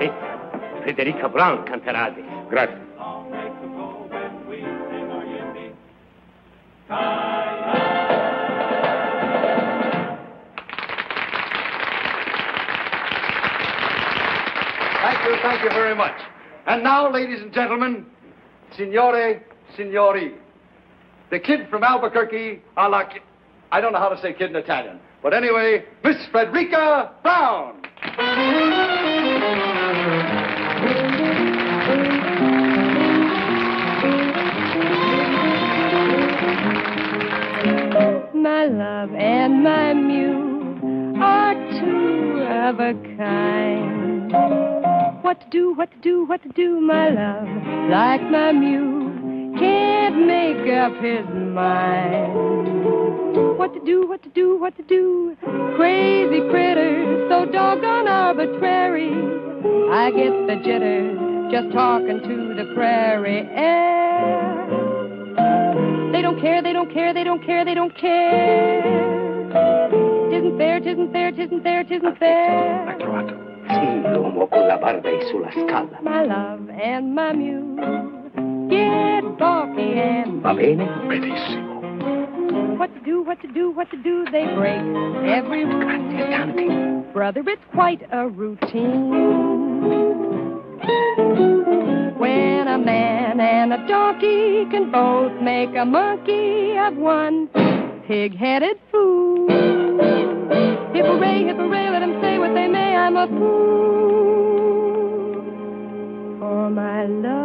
Sì. Frederica Brown canterà adesso. Grazie. Thank you very much. And now, ladies and gentlemen, signore, signori, the kid from Albuquerque, I don't know how to say kid in Italian, but anyway, Miss Frederica Brown. My love and my muse are two of a kind. What to do, what to do, what to do, my love, like my muse can't make up his mind. What to do, what to do, what to do, crazy critters, so doggone arbitrary. I get the jitters just talking to the prairie air. They don't care, they don't care, they don't care, they don't care. Tisn't fair, tisn't fair, tisn't fair, tisn't fair. L'ha trovato. Sì, l'uomo con la barba è sulla scala. My love and my muse get balky and... Va bene? Benissimo. What to do, what to do, what to do, they break every rule. Grazie tanti. Brother, it's quite a routine. When a man and a donkey can both make a monkey of one pig-headed fool. Hip-hooray, let them say what they may, I'm a fool for my love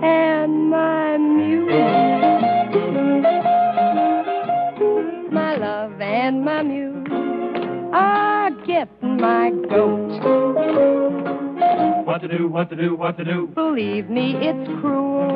and my muse. My love and my muse are getting my goat. What to do, what to do, what to do? Believe me, it's cruel.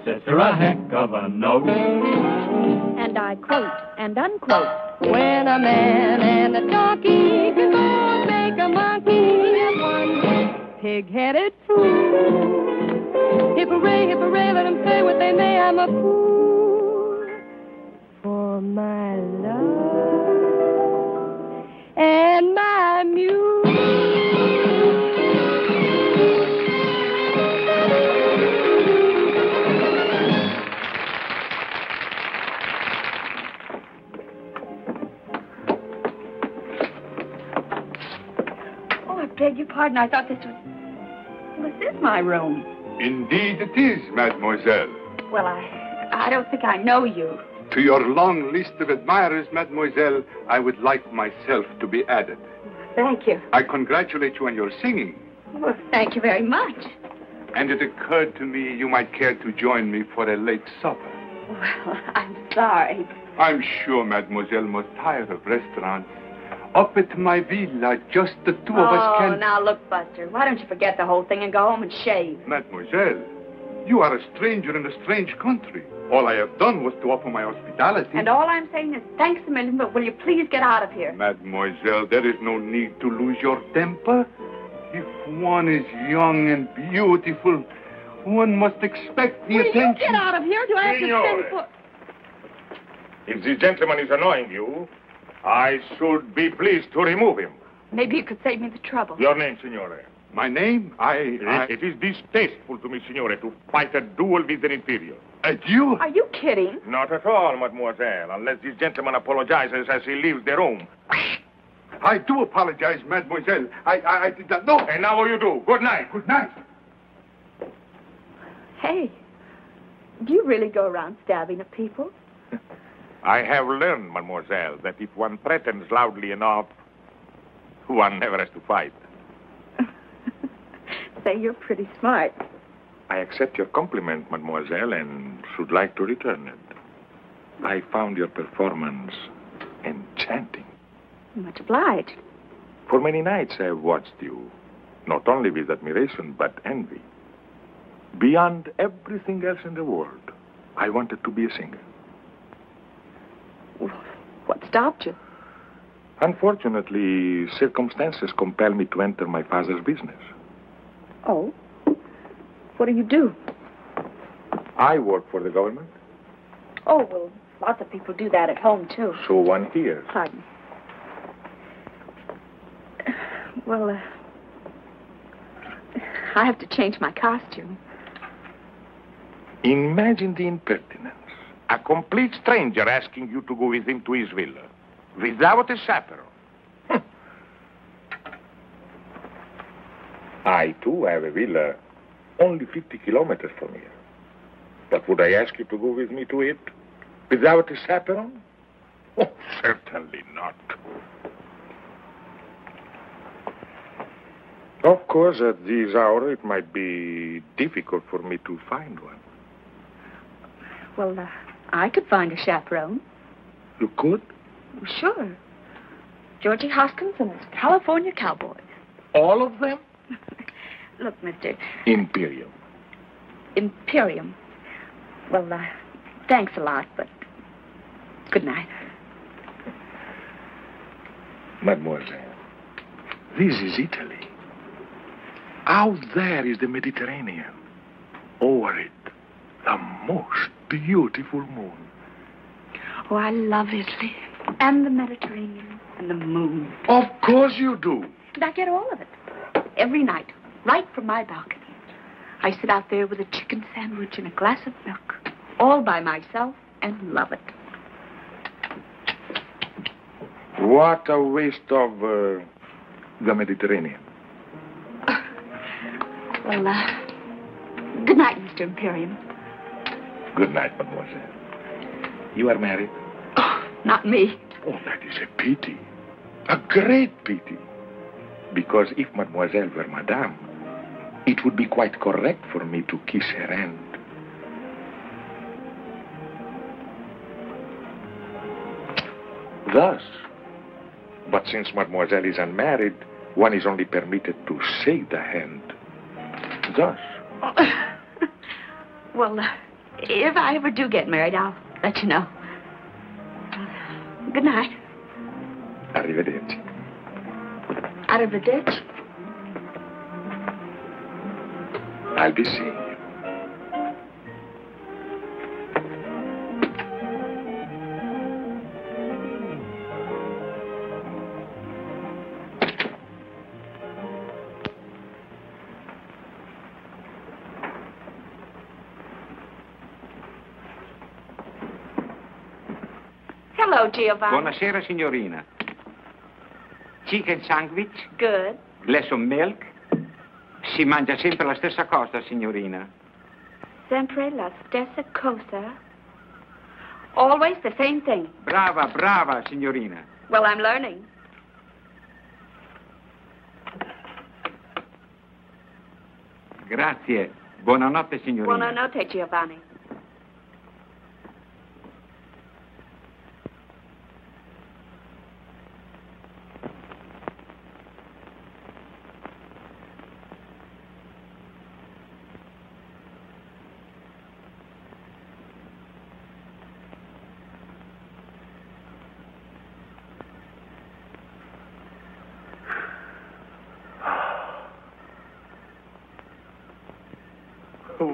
Says her a heck of a note. And I quote and unquote. When a man and a donkey can both make a monkey of one pig-headed fool. Hip-hooray, let them say what they may, I'm a fool for my love and my muse. I beg your pardon. I thought this is my room. Indeed it is, mademoiselle. Well, I don't think I know you. To your long list of admirers, mademoiselle, I would like myself to be added. Thank you. I congratulate you on your singing. Well, thank you very much. And it occurred to me you might care to join me for a late supper. Well, I'm sorry. I'm sure mademoiselle must tire of restaurants. Up at my villa, just the two of us can... Oh, now look, Buster, why don't you forget the whole thing and go home and shave? Mademoiselle, you are a stranger in a strange country. All I have done was to offer my hospitality. And all I'm saying is thanks a million, but will you please get out of here? Mademoiselle, there is no need to lose your temper. If one is young and beautiful, one must expect the attention... Will you get out of here? Do I have to send for... If this gentleman is annoying you, I should be pleased to remove him. Maybe you could save me the trouble. Your name, signore? My name? It is distasteful to me, signore, to fight a duel with an inferior. A duel? Are you kidding? Not at all, mademoiselle, unless this gentleman apologizes as he leaves the room. I do apologize, mademoiselle. I did not know. And now what you do? Good night. Good night. Hey, do you really go around stabbing at people? I have learned, mademoiselle, that if one threatens loudly enough, one never has to fight. Say, you're pretty smart. I accept your compliment, mademoiselle, and should like to return it. I found your performance enchanting. Much obliged. For many nights I have watched you, not only with admiration, but envy. Beyond everything else in the world, I wanted to be a singer. What stopped you? Unfortunately, circumstances compel me to enter my father's business. Oh? What do you do? I work for the government. Oh, well, lots of people do that at home, too. So one hears. Pardon. Well, I have to change my costume. Imagine the impertinence. A complete stranger asking you to go with him to his villa. Without a chaperone. I, too, have a villa only 50 kilometers from here. But would I ask you to go with me to it without a chaperone? Oh, certainly not. Of course, at this hour, it might be difficult for me to find one. Well, I could find a chaperone. You could? Sure. Georgie Hoskins and his California Cowboys. All of them? Look, Mr. Imperium. Imperium. Well, thanks a lot, but good night. Mademoiselle, this is Italy. Out there is the Mediterranean. Over it, the most beautiful moon. Oh, I love Italy. And the Mediterranean. And the moon. Of course you do. And I get all of it. Every night. Right from my balcony. I sit out there with a chicken sandwich and a glass of milk. All by myself and love it. What a waste of the Mediterranean. Well, good night, Mr. Imperium. Good night, mademoiselle. You are married? Oh, not me. Oh, that is a pity. A great pity. Because if mademoiselle were madame, it would be quite correct for me to kiss her hand. Thus. But since mademoiselle is unmarried, one is only permitted to shake the hand. Thus. Well, if I ever do get married, I'll let you know. Good night. Arrivederci. Out of the ditch? I'll be seeing you. Hello, Giovanni. Buonasera, signorina. Chicken sandwich? Good. Glass of milk? Si mangia sempre la stessa cosa, signorina. Sempre la stessa cosa. Always the same thing. Brava, brava, signorina. Well, I'm learning. Grazie. Buonanotte, signorina. Buonanotte, Giovanni.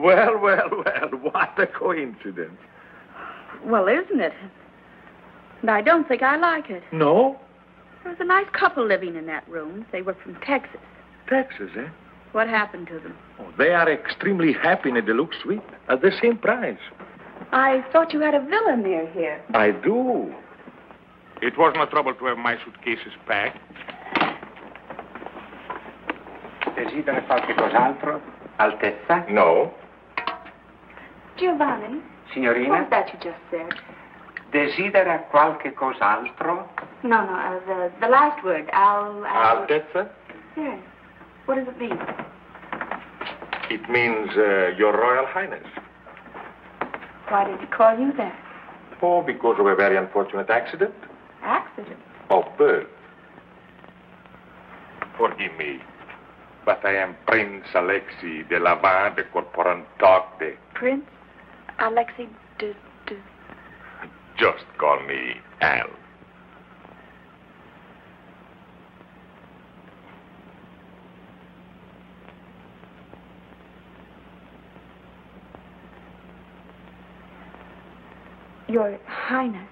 Well, what a coincidence. Well, isn't it? And I don't think I like it. No? There was a nice couple living in that room. They were from Texas. Texas, eh? What happened to them? Oh, they are extremely happy in a deluxe suite at the same price. I thought you had a villa near here. I do. It was no trouble to have my suitcases packed. Desidera qualche cos'altro? Altezza? No. Giovanni? Signorina? What was that you just said? Desidera qualche cos'altro? No, the last word. Altezza? Yes. What does it mean? It means Your Royal Highness. Why did he call you that? Oh, because of a very unfortunate accident. Accident? Of birth. Forgive me, but I am Prince Alexis de Lavin de Corporantoc de... Prince Alexis de... Just call me Al. Your Highness.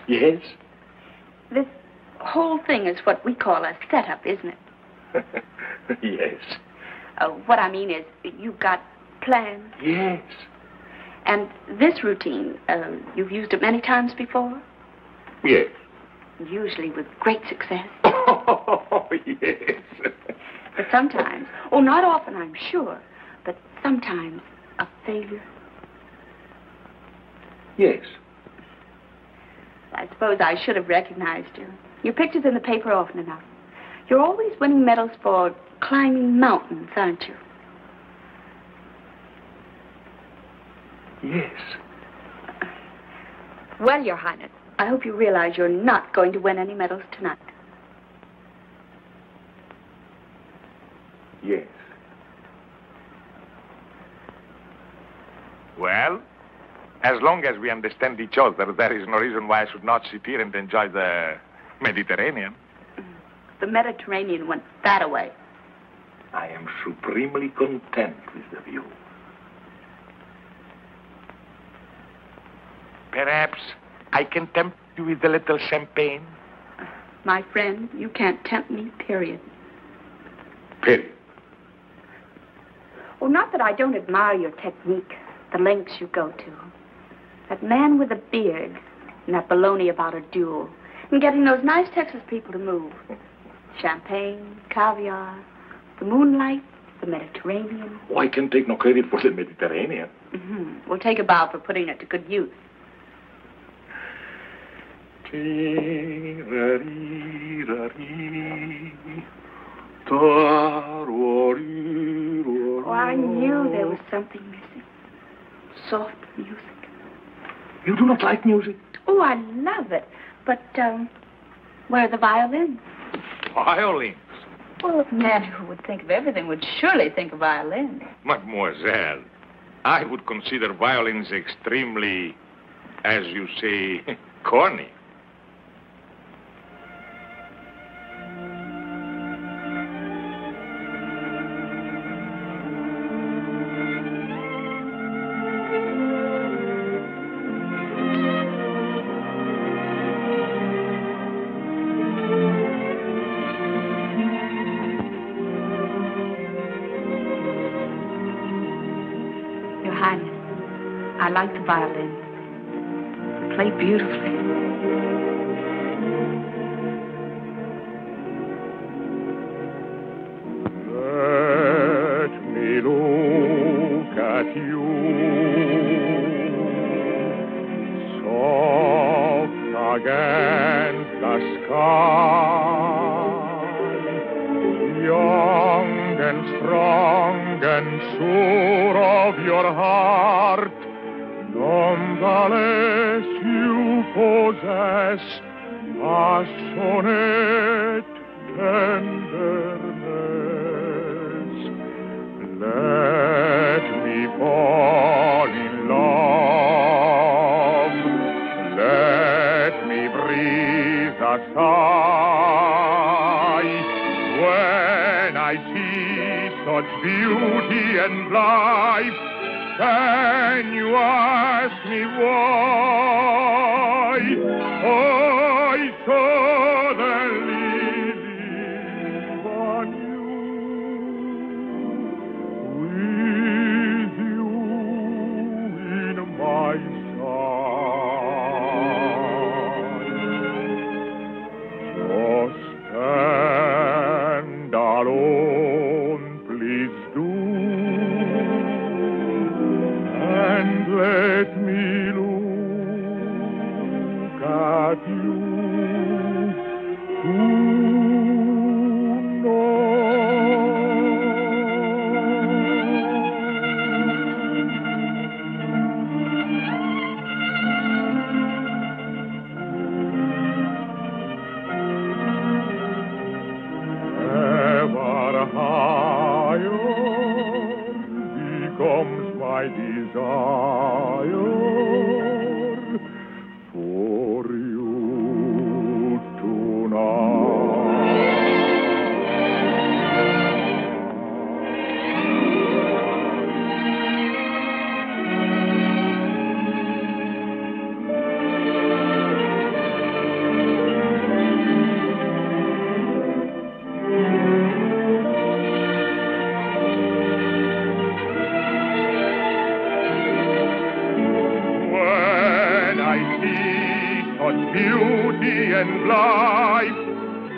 Yes? This whole thing is what we call a setup, isn't it? Yes. What I mean is, you've got plans. Yes. And this routine, you've used it many times before? Yes. Usually with great success. Oh, yes. But sometimes, not often, I'm sure, but sometimes a failure. Yes. I suppose I should have recognized you. Your picture's in the paper often enough. You're always winning medals for climbing mountains, aren't you? Yes. Well, Your Highness, I hope you realize you're not going to win any medals tonight. Yes. Well, as long as we understand each other, there is no reason why I should not sit here and enjoy the Mediterranean. The Mediterranean went that away. I am supremely content with the view. Perhaps I can tempt you with a little champagne? My friend, you can't tempt me, period. Period. Oh, not that I don't admire your technique, the lengths you go to. That man with a beard and that baloney about a duel and getting those nice Texas people to move. Champagne, caviar, the moonlight, the Mediterranean. Oh, I can take no credit for the Mediterranean. Mm-hmm. We'll take a bow for putting it to good use. Oh, I knew there was something missing. Soft music. You do not like music? Oh, I love it. But, where are the violins? Violins? Well, a man who would think of everything would surely think of violins. Mademoiselle, I would consider violins extremely, as you say, corny. I like the violin. They play beautifully. Let me look at you, soft against the sky, young and strong and sure of your heart. Nonetheless, you possess passionate tenderness. Let me fall in love. Let me breathe a sigh when I see such beauty and life. Can you ask me why I suddenly live on you, with you in my side? Just stand alone, please do. And let me look at you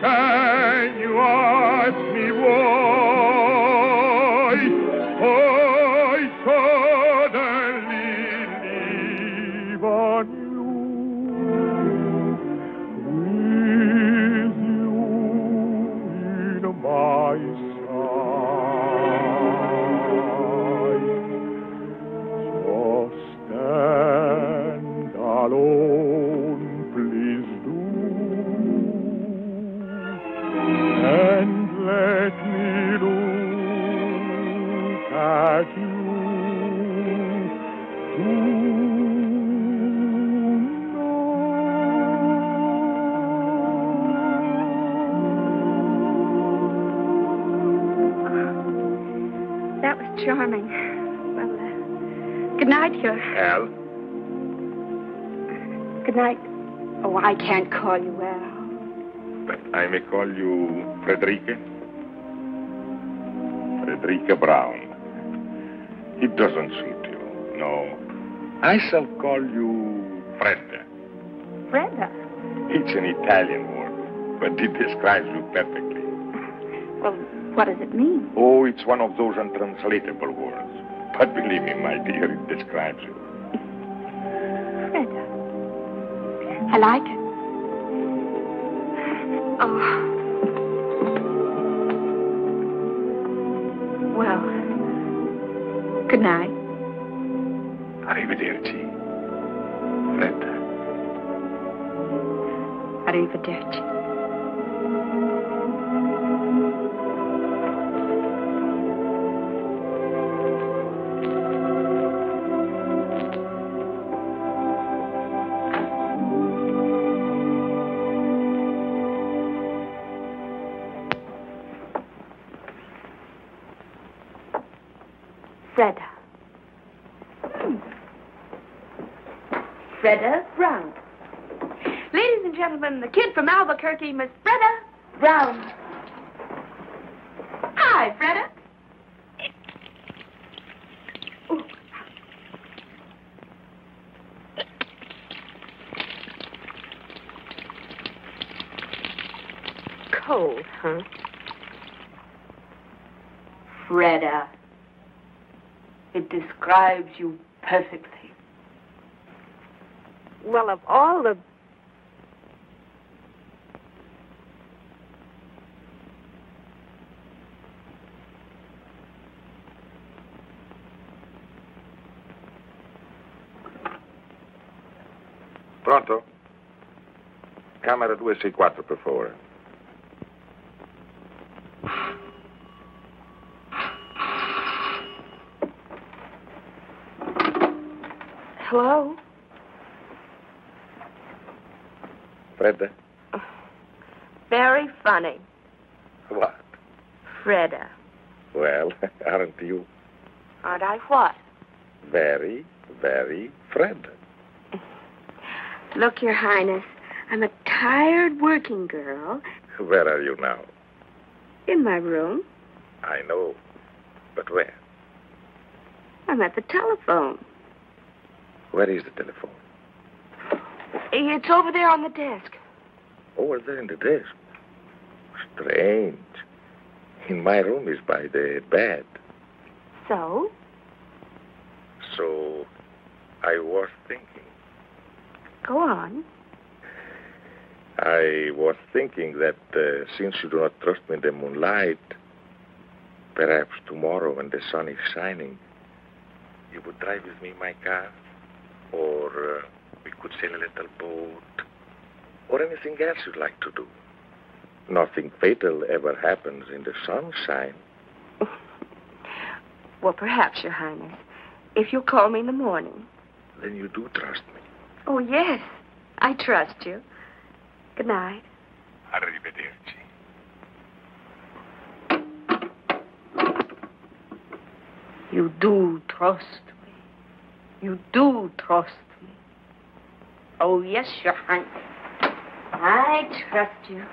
Can you ask me why I suddenly leave on you, with you in my side? So stand alone, please do, and let me look at you tonight. That was charming. Well, good night, your... Al? Good night. Oh, I can't call you Al. But I may call you Frederica? Frederica Brown. It doesn't suit you, no. I shall call you Fredda. Fredda? It's an Italian word, but it describes you perfectly. Well, what does it mean? Oh, it's one of those untranslatable words. But believe me, my dear, it describes you. Fredda. I like it. Oh. Well, good night. Arrivederci. Fredda. Arrivederci. Fredda. Fredda Brown. Ladies and gentlemen, the kid from Albuquerque, Miss Fredda Brown. Hi, Fredda. Ooh. Cold, huh? Fredda. It describes you perfectly. Well, of all the... Pronto? Camera 264, per favore. Hello? Fredda? Very funny. What? Fredda. Well, aren't you Aren't I what? very, very Fredda? Look, Your Highness, I'm a tired working girl Where are you now? in my room. I know. But where? I'm at the telephone. Where is the telephone? It's over there on the desk. Over there in the desk. Strange. In my room is by the bed. So? So, I was thinking. Go on. I was thinking that since you do not trust me in the moonlight, perhaps tomorrow when the sun is shining, you would drive with me in my car, or we could sail a little boat, or anything else you'd like to do. Nothing fatal ever happens in the sunshine. Well, perhaps, Your Highness, if you'll call me in the morning. Then you do trust me. Oh, yes, I trust you. Good night. Arrivederci. You do trust me. You do trust me. Oh, yes, Your Highness. I trust you.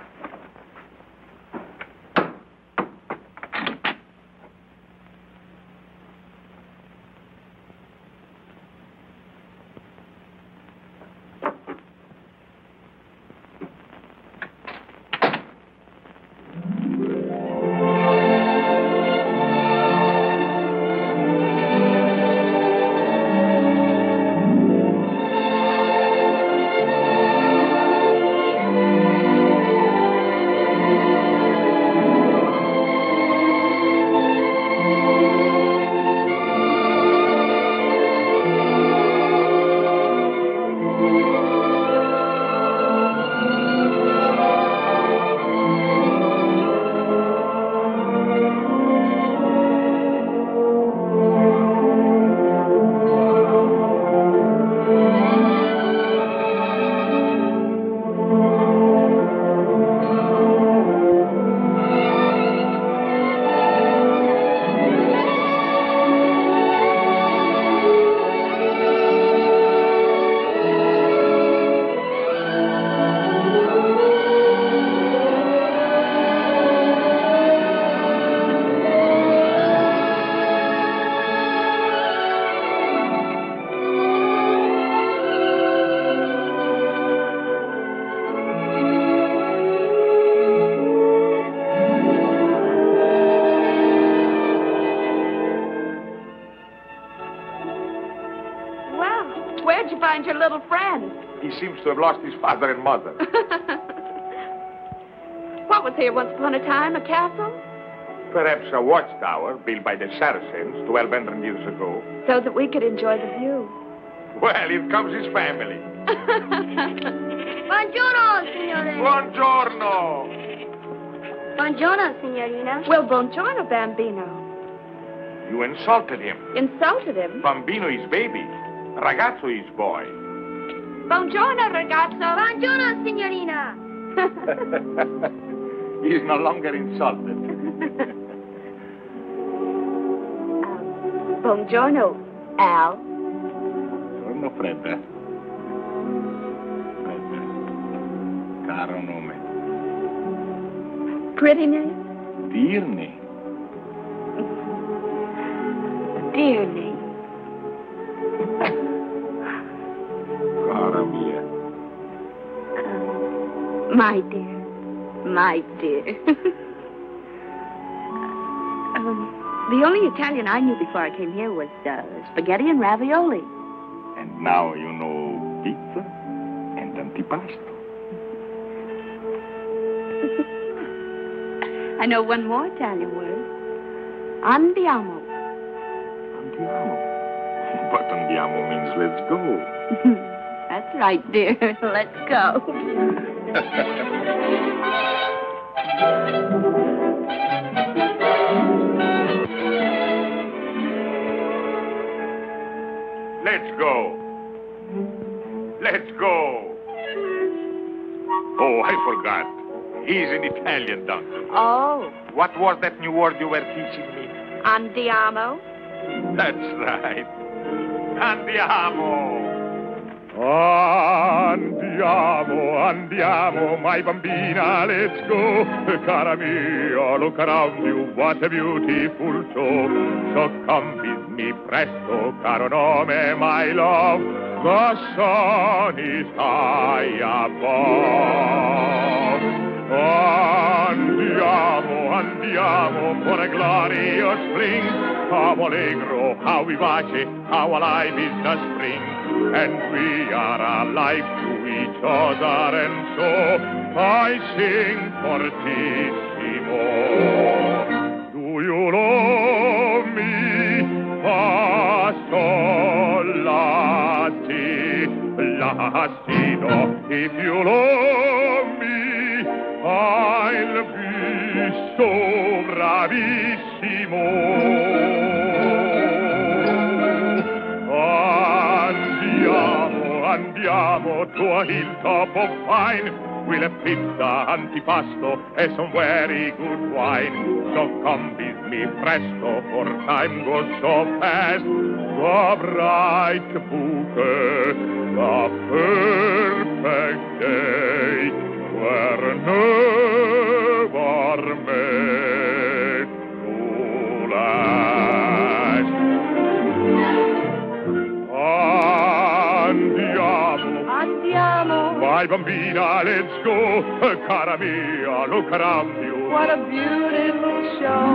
little friend. He seems to have lost his father and mother. What was here once upon a time? A castle? Perhaps a watchtower built by the Saracens 1,200 years ago. So that we could enjoy the view. Well, here comes his family. Buongiorno, signore. Buongiorno. Buongiorno, signorina. Well, buongiorno, Bambino. You insulted him. Insulted him? Bambino is baby. Ragazzo is boy. Buongiorno, ragazzo. Buongiorno, signorina. He is no longer insulted. Buongiorno, Al. Buongiorno, Fredda. Fredda. Caro nome. Pretty name? Dear name. Dear name. Cara mia. My dear. My dear. The only Italian I knew before I came here was spaghetti and ravioli. And now you know pizza and antipasto. I know one more Italian word. Andiamo. Andiamo. But andiamo means let's go. That's right, dear. Let's go. Let's go. Let's go. Oh, I forgot. He's an Italian doctor. Oh. What was that new word you were teaching me? Andiamo. That's right. Andiamo. Andiamo, andiamo, my bambina, let's go. Cara mia, look around you, what a beautiful show. So come with me presto, caro nome, my love. The sun is high above. Andiamo, andiamo, for a glorious spring. How allegro, how vivace, how alive is the spring. And we are alive to each other, and so I sing fortissimo. Do you love me? Fa, sol, la, ti, la, si, do. If you love me, I'll be so bravissimo. Andiamo to a hilltop of pine. We'll have pizza, antipasto, and some very good wine. So come with me presto, for time goes so fast. The bright bouquet, the perfect day, were never made to last. Andiamo. My bambina, let's go. Cara mia, look around you. What a beautiful show.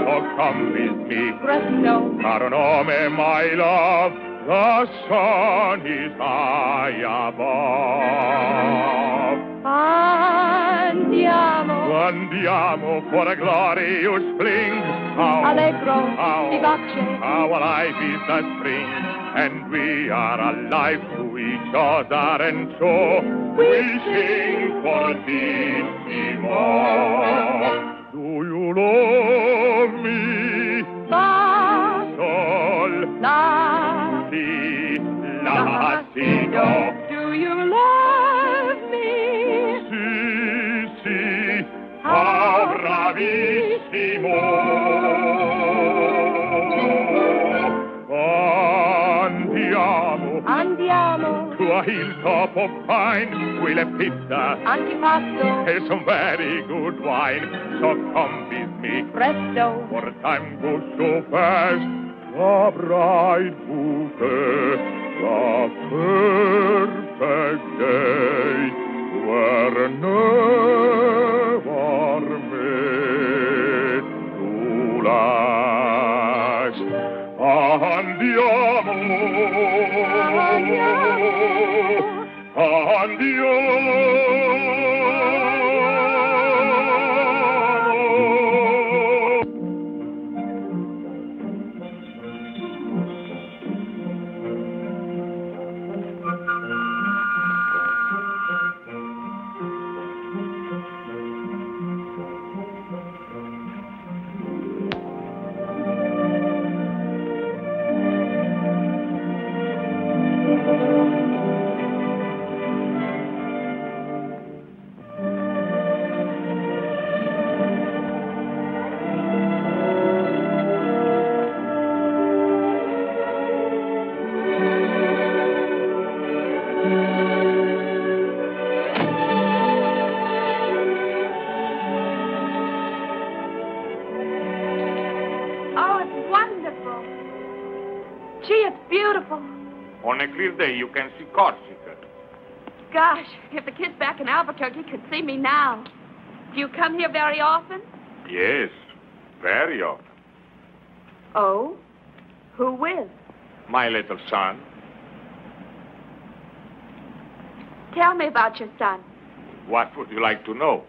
Oh, come with me. Presto. Caro nome, my love. The sun is high above. Andiamo. Andiamo for a glorious spring. How Allegro. How Vivace. How alive is the spring. And we are alive to each other, and so we sing fortissimo. Do you love me? Fa, Sol, la, si, la, si, do. do you love me? Si, si, how bravissimo. Andiamo. To a hilltop of pine, we'll have pizza, Antipasto. and some very good wine. So come with me, Presto. for time goes so fast. The bright bouquet, the perfect day, were never made to last. Andiamo. On a clear day, you can see Corsica. Gosh, if the kids back in Albuquerque could see me now. Do you come here very often? Yes, very often. Oh? Who with? My little son. Tell me about your son. What would you like to know?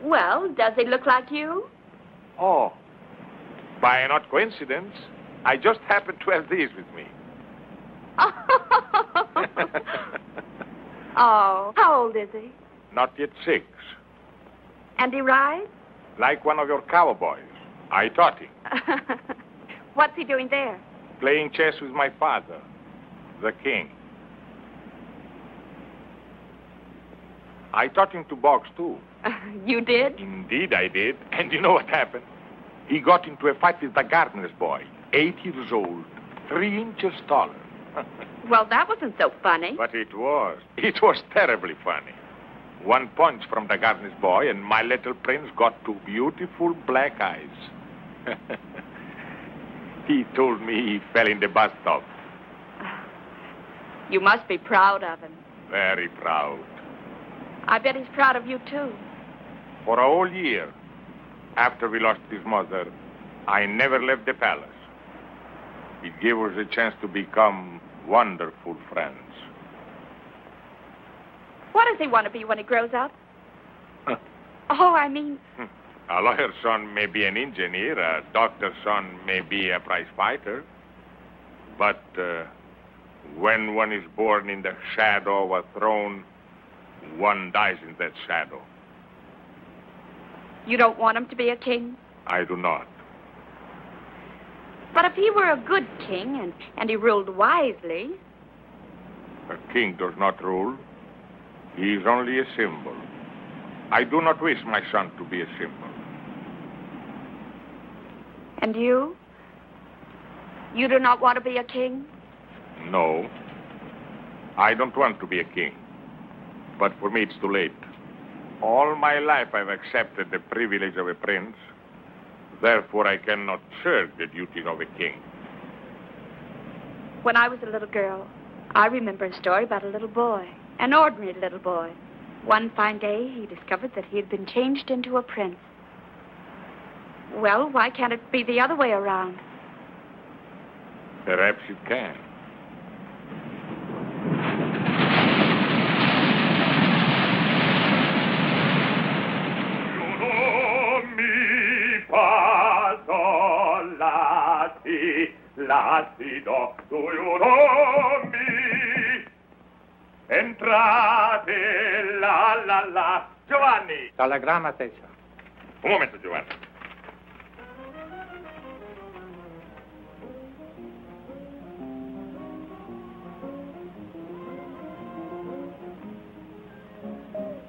Well, does he look like you? Oh, by an odd coincidence, I just happened to have these with me. Oh, how old is he? Not yet 6. And he rides? Like one of your cowboys. I taught him. What's he doing there? Playing chess with my father, the king. I taught him to box, too. You did? Indeed, I did. And you know what happened? He got into a fight with the gardener's boy, 8 years old, 3 inches taller. Well, that wasn't so funny. But it was. It was terribly funny. One punch from the gardener's boy, and my little prince got 2 beautiful black eyes. He told me he fell in the bathtub. You must be proud of him. Very proud. I bet he's proud of you, too. For a whole year, after we lost his mother, I never left the palace. It gave us a chance to become wonderful friends. What does he want to be when he grows up? Oh, I mean... A lawyer's son may be an engineer, a doctor's son may be a prize fighter. But when one is born in the shadow of a throne, one dies in that shadow. You don't want him to be a king? I do not. But if he were a good king and he ruled wisely... A king does not rule. He is only a symbol. I do not wish my son to be a symbol. And you? You do not want to be a king? No. I don't want to be a king. But for me, it's too late. All my life, I've accepted the privilege of a prince. Therefore, I cannot shirk the duties of a king. When I was a little girl, I remember a story about a little boy, an ordinary little boy. One fine day, he discovered that he had been changed into a prince. Well, why can't it be the other way around? Perhaps it can. Lassido, do you know me? Entrate, la. Giovanni! Dalla gran attesa. Un momento, Giovanni.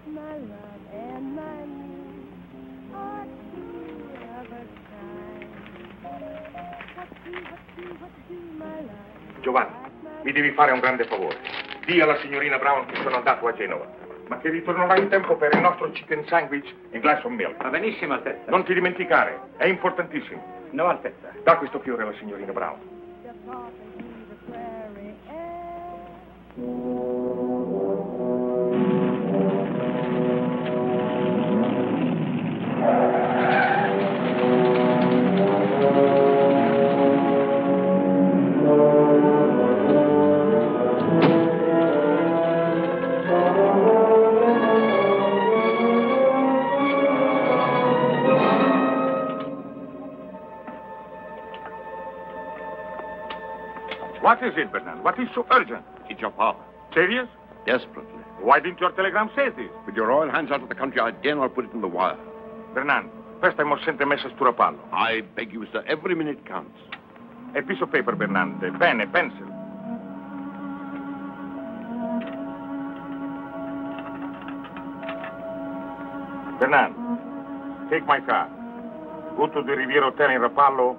My love and my muse are two of a kind. What do, my love? Giovanni, mi devi fare un grande favore. Dì alla signorina Brown che sono andato a Genova, ma che ritornerò in tempo per il nostro chicken sandwich e glass of milk. Va benissimo, Altezza. Non ti dimenticare, è importantissimo. No, Altezza. Da questo fiore alla signorina Brown. What is it, Bernand? What is so urgent? It's your father. Serious? Desperately. Why didn't your telegram say this? With your royal hands out of the country, I dare not put it in the wire. Bernand, first I must send a message to Rapallo. I beg you, sir. Every minute counts. A piece of paper, Bernand. A pen, a pencil. Bernand, take my car. Go to the Riviera Hotel in Rapallo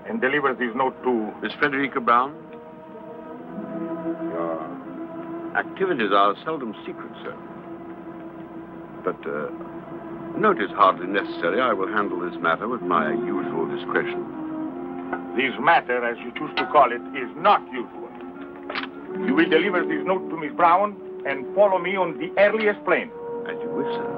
and deliver this note to... Miss Frederica Brown? Your activities are seldom secret, sir. But, note is hardly necessary. I will handle this matter with my usual discretion. This matter, as you choose to call it, is not usual. You will deliver this note to Miss Brown and follow me on the earliest plane. As you wish, sir.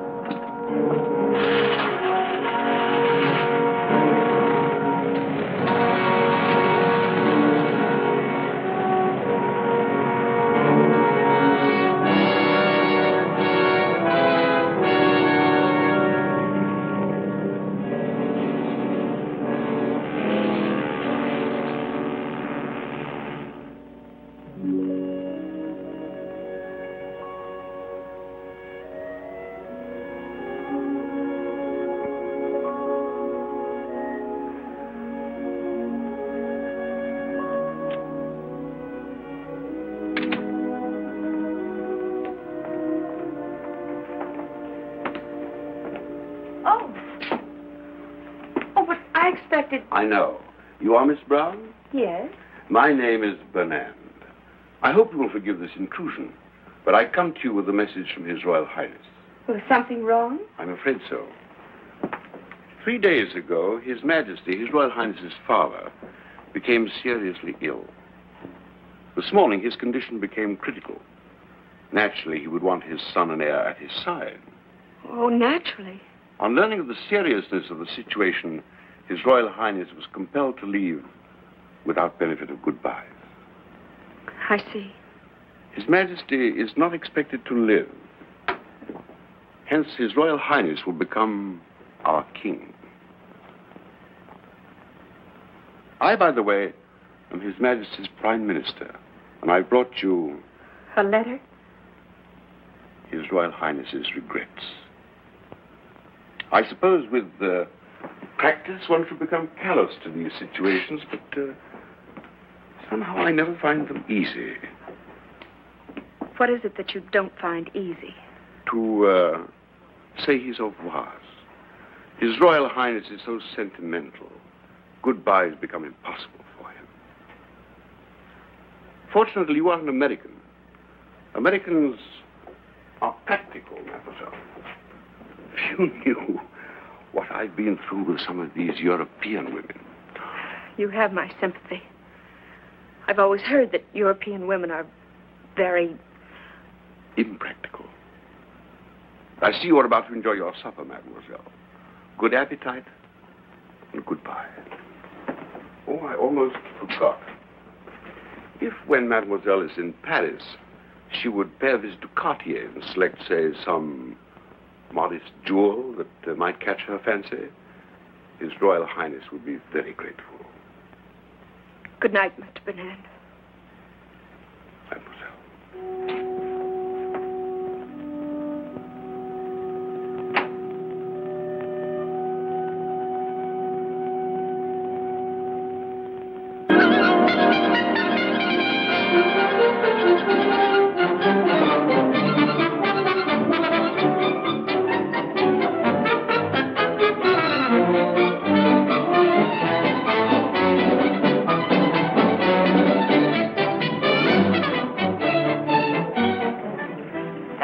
I know. You are Miss Brown? Yes. My name is Bernand. I hope you will forgive this intrusion, but I come to you with a message from His Royal Highness. Was something wrong? I'm afraid so. 3 days ago, His Majesty, His Royal Highness's father, became seriously ill. This morning, his condition became critical. Naturally, he would want his son and heir at his side. Oh, naturally. On learning of the seriousness of the situation, His Royal Highness was compelled to leave without benefit of goodbyes. I see. His Majesty is not expected to live. Hence, His Royal Highness will become our king. I, by the way, am His Majesty's Prime Minister, and I brought you... A letter? His Royal Highness's regrets. I suppose with practice one should become callous to these situations, but somehow I never find them easy. What is it that you don't find easy? To say his au revoirs. His Royal Highness is so sentimental. Goodbyes become impossible for him. Fortunately, you are an American. Americans are practical, mademoiselle. If you knew what I've been through with some of these European women. You have my sympathy. I've always heard that European women are very... impractical. I see you are about to enjoy your supper, mademoiselle. Good appetite and goodbye. Oh, I almost forgot. If, when mademoiselle is in Paris, she would pay a visit to Cartier and select, say, some modest jewel that might catch her fancy, His Royal Highness would be very grateful. Good night, Mr. Bernand. Mademoiselle.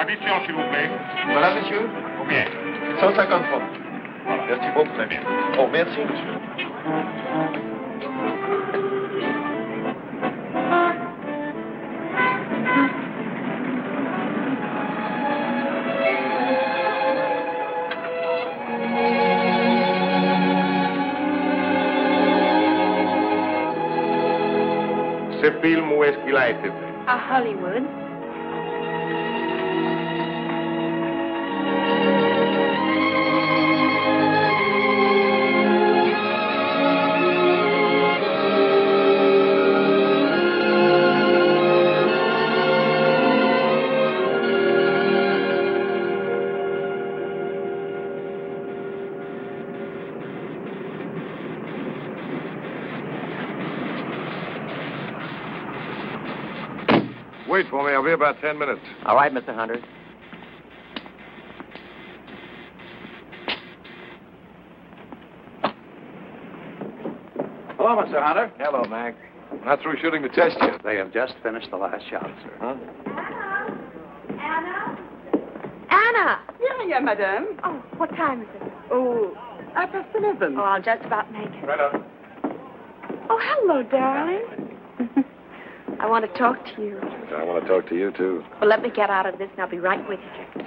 L'addition, s'il vous plaît. Voilà, monsieur. Combien? 150 francs. Merci beaucoup. Très bien. Oh, merci, monsieur. Ce film, où est-ce qu'il a été fait? À Hollywood. wait for me. I'll be about 10 minutes. All right, Mr. Hunter. Hello, Mr. Hunter. Hello, Mac. Not through shooting the test yet. They have just finished the last shot, sir. Huh? Anna! Yeah, madame. Oh, what time is it? Oh, 11:30. Oh, I'll just about make it. Fredda. Oh, hello, darling. I want to talk to you. I want to talk to you, too. Well, let me get out of this and I'll be right with you.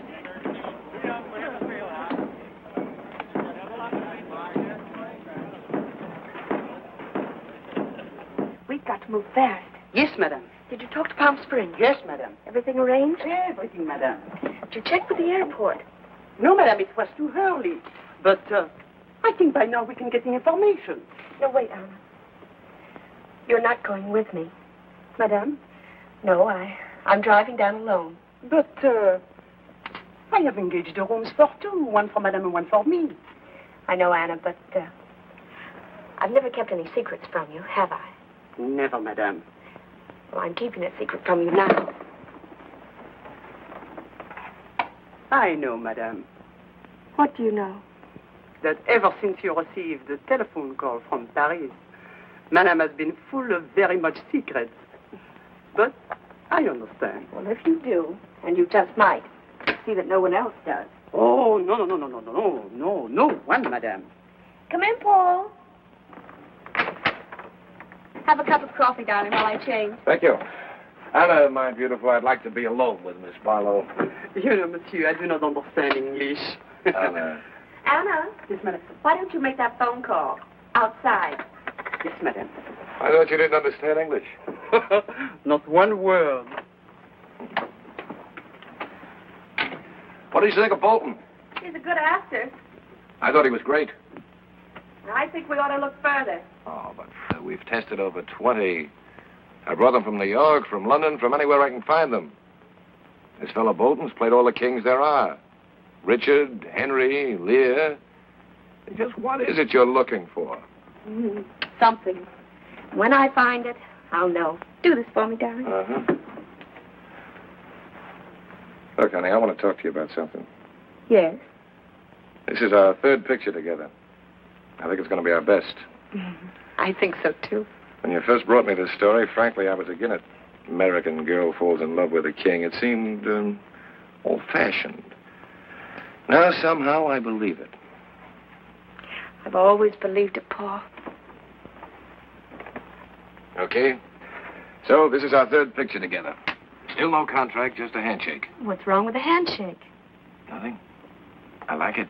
We've got to move fast. Yes, madame. Did you talk to Palm Springs? Yes, madame. Everything arranged? Everything, madame. Did you check with the airport? No, madame, it was too early. But I think by now we can get the information. No, wait, Anna. You're not going with me. Madame? No, I'm driving down alone. But I have engaged the rooms for two. One for madame and one for me. I know, Anna, but I've never kept any secrets from you, have I? Never, madame. Well, I'm keeping a secret from you now. I know, madame, What do you know? that ever since you received the telephone call from Paris, madame has been full of very much secrets. But I understand. Well, if you do, and you just might, see that no one else does. Oh, no one, madame. Come in, Paul. Have a cup of coffee, darling, while I change. Thank you. Anna, my beautiful, I'd like to be alone with Miss Barlo. You know, monsieur, I do not understand English. Anna. Anna, Yes, madame. why don't you make that phone call outside? Yes, madame. I thought you didn't understand English. Not one word. What do you think of Bolton? He's a good actor. I thought he was great. I think we ought to look further. Oh, but we've tested over 20. I brought them from New York, from London, from anywhere I can find them. This fellow Bolton's played all the kings there are. Richard, Henry, Lear. Just what is it you're looking for? Something. When I find it, I'll know. Do this for me, darling. Uh-huh. Look, honey, I want to talk to you about something. Yes. This is our third picture together. I think it's going to be our best. I think so, too. When you first brought me this story, frankly, I was against it. American girl falls in love with a king. It seemed old-fashioned. Now, somehow, I believe it. I've always believed it, Paul. Okay. So, this is our third picture together. Still no contract, just a handshake. What's wrong with a handshake? Nothing. I like it.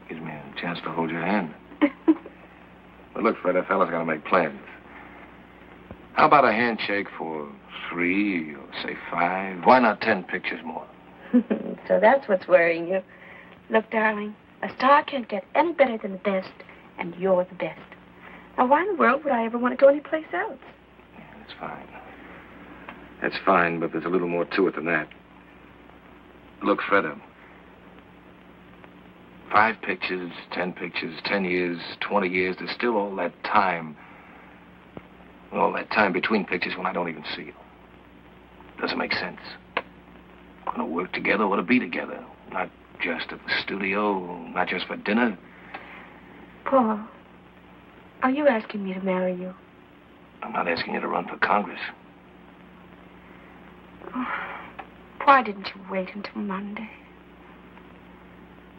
Gives me a chance to hold your hand. But look, Fred, a fella's got to make plans. How about a handshake for 3 or, say, 5? Why not 10 pictures more? So that's what's worrying you. Look, darling, a star can't get any better than the best, and you're the best. Now, why in the world would I ever want to go anyplace else? Yeah, that's fine. That's fine, but there's a little more to it than that. Look, Fredda. 5 pictures, 10 pictures, 10 years, 20 years, there's still all that time. All that time between pictures when I don't even see you. Doesn't make sense. We're going to work together, we're to be together. Not just at the studio, not just for dinner. Paul, are you asking me to marry you? I'm not asking you to run for Congress. Oh, why didn't you wait until Monday?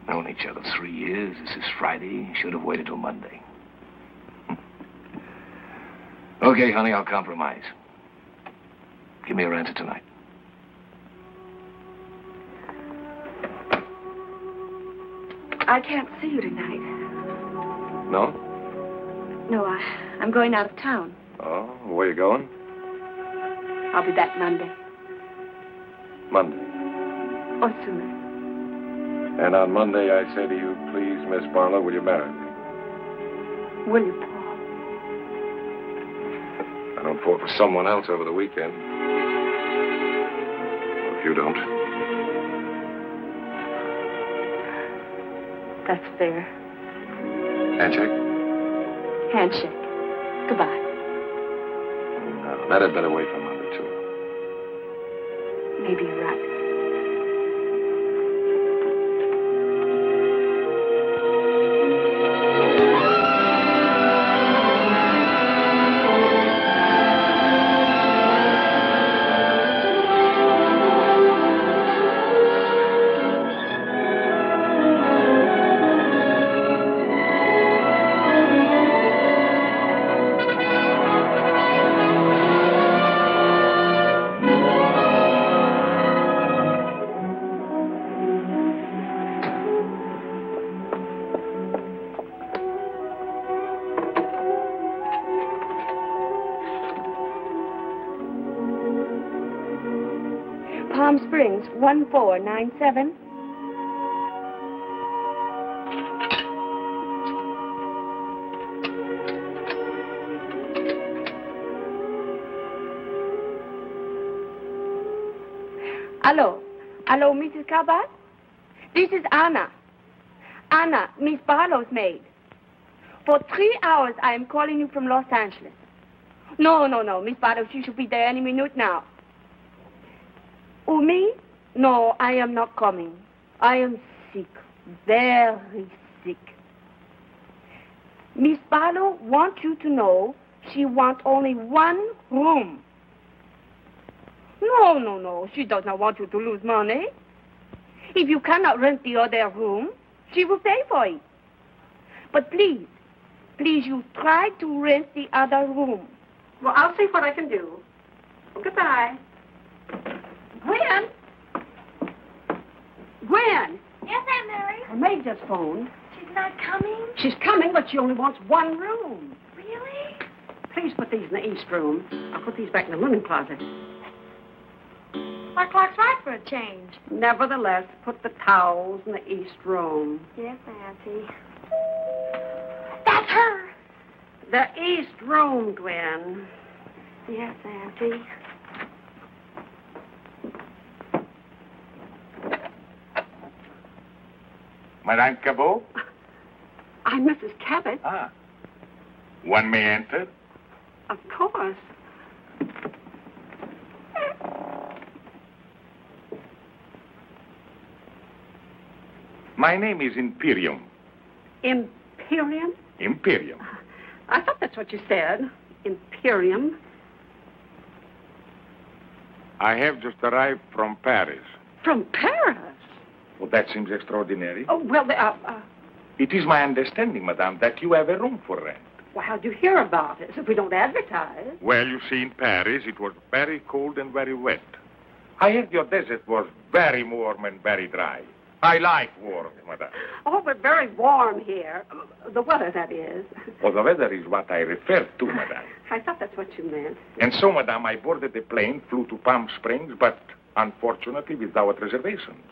Known each other 3 years. This is Friday. Should have waited till Monday. Okay, honey, I'll compromise. Give me your answer tonight. I can't see you tonight. No? No, I'm going out of town. Oh, where you going? I'll be back Monday. Monday. Or sooner. And on Monday, I say to you, please, Miss Barlo, will you marry me? Will you, Paul? I don't fall for someone else over the weekend. Well, if you don't. That's fair. Handshake? Handshake. Goodbye. No, that had better wait for Monday, too. Maybe you're right. Palm Springs, 1497. Hello. Hello, Mrs. Cabot? This is Anna. Anna, Miss Barlo's maid. For 3 hours, I am calling you from Los Angeles. No, Miss Barlow, she should be there any minute now. Oh, me? No, I am not coming. I am sick, very sick. Miss Barlow wants you to know she wants only one room. No, she does not want you to lose money. If you cannot rent the other room, she will pay for it. But please, you try to rent the other room. Well, I'll see what I can do. Goodbye. Gwen? Gwen? Yes, Aunt Mary? Her maid just phoned. She's not coming? She's coming, but she only wants one room. Really? Please put these in the east room. I'll put these back in the linen closet. My clock's right for a change. Nevertheless, put the towels in the east room. Yes, Auntie. That's her. The east room, Gwen. Yes, Auntie. Madame Cabot? I'm Mrs. Cabot. Ah. One may enter? Of course. My name is Imperium. Imperium? Imperium. I thought that's what you said. Imperium. I have just arrived from Paris. From Paris? Well, that seems extraordinary. Oh, well, It is my understanding, madame, that you have a room for rent. well, how'd you hear about it? If we don't advertise. Well, you see, in Paris, it was very cold and very wet. I heard your desert was very warm and very dry. I like warm, madame. Oh, we're very warm here. The weather, that is. Well, the weather is what I refer to, madame. I thought that's what you meant. And so, madame, I boarded the plane, flew to Palm Springs, but unfortunately without reservations.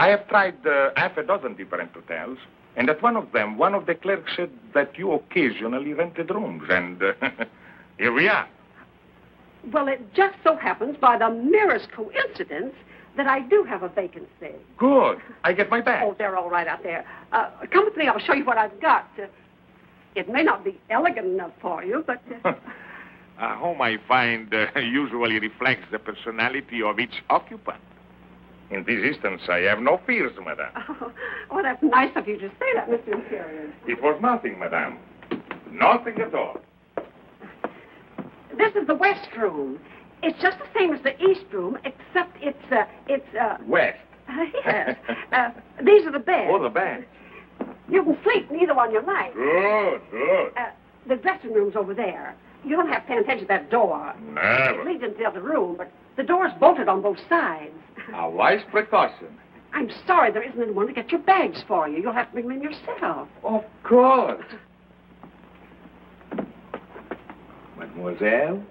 I have tried half a dozen different hotels, and at one of them, one of the clerks said that you occasionally rented rooms, and here we are. Well, it just so happens, by the merest coincidence, that I do have a vacancy. Good. I get my bag. Oh, they're all right out there. Come with me. I'll show you what I've got. It may not be elegant enough for you, but... A home, I find, usually reflects the personality of each occupant. In this instance, I have no fears, madame. Oh, that's nice of you to say that, Mr. Imperium. It was nothing, madame. Nothing at all. This is the west room. It's just the same as the east room, except it's West? Yes. These are the beds. Oh, the beds. You can sleep in either one you like. Good. The dressing room's over there. You don't have to pay attention to that door. Never. It leads into the other room, but the door's bolted on both sides. A wise precaution. I'm sorry there isn't anyone to get your bags for you. You'll have to bring them in yourself. Of course. Mademoiselle?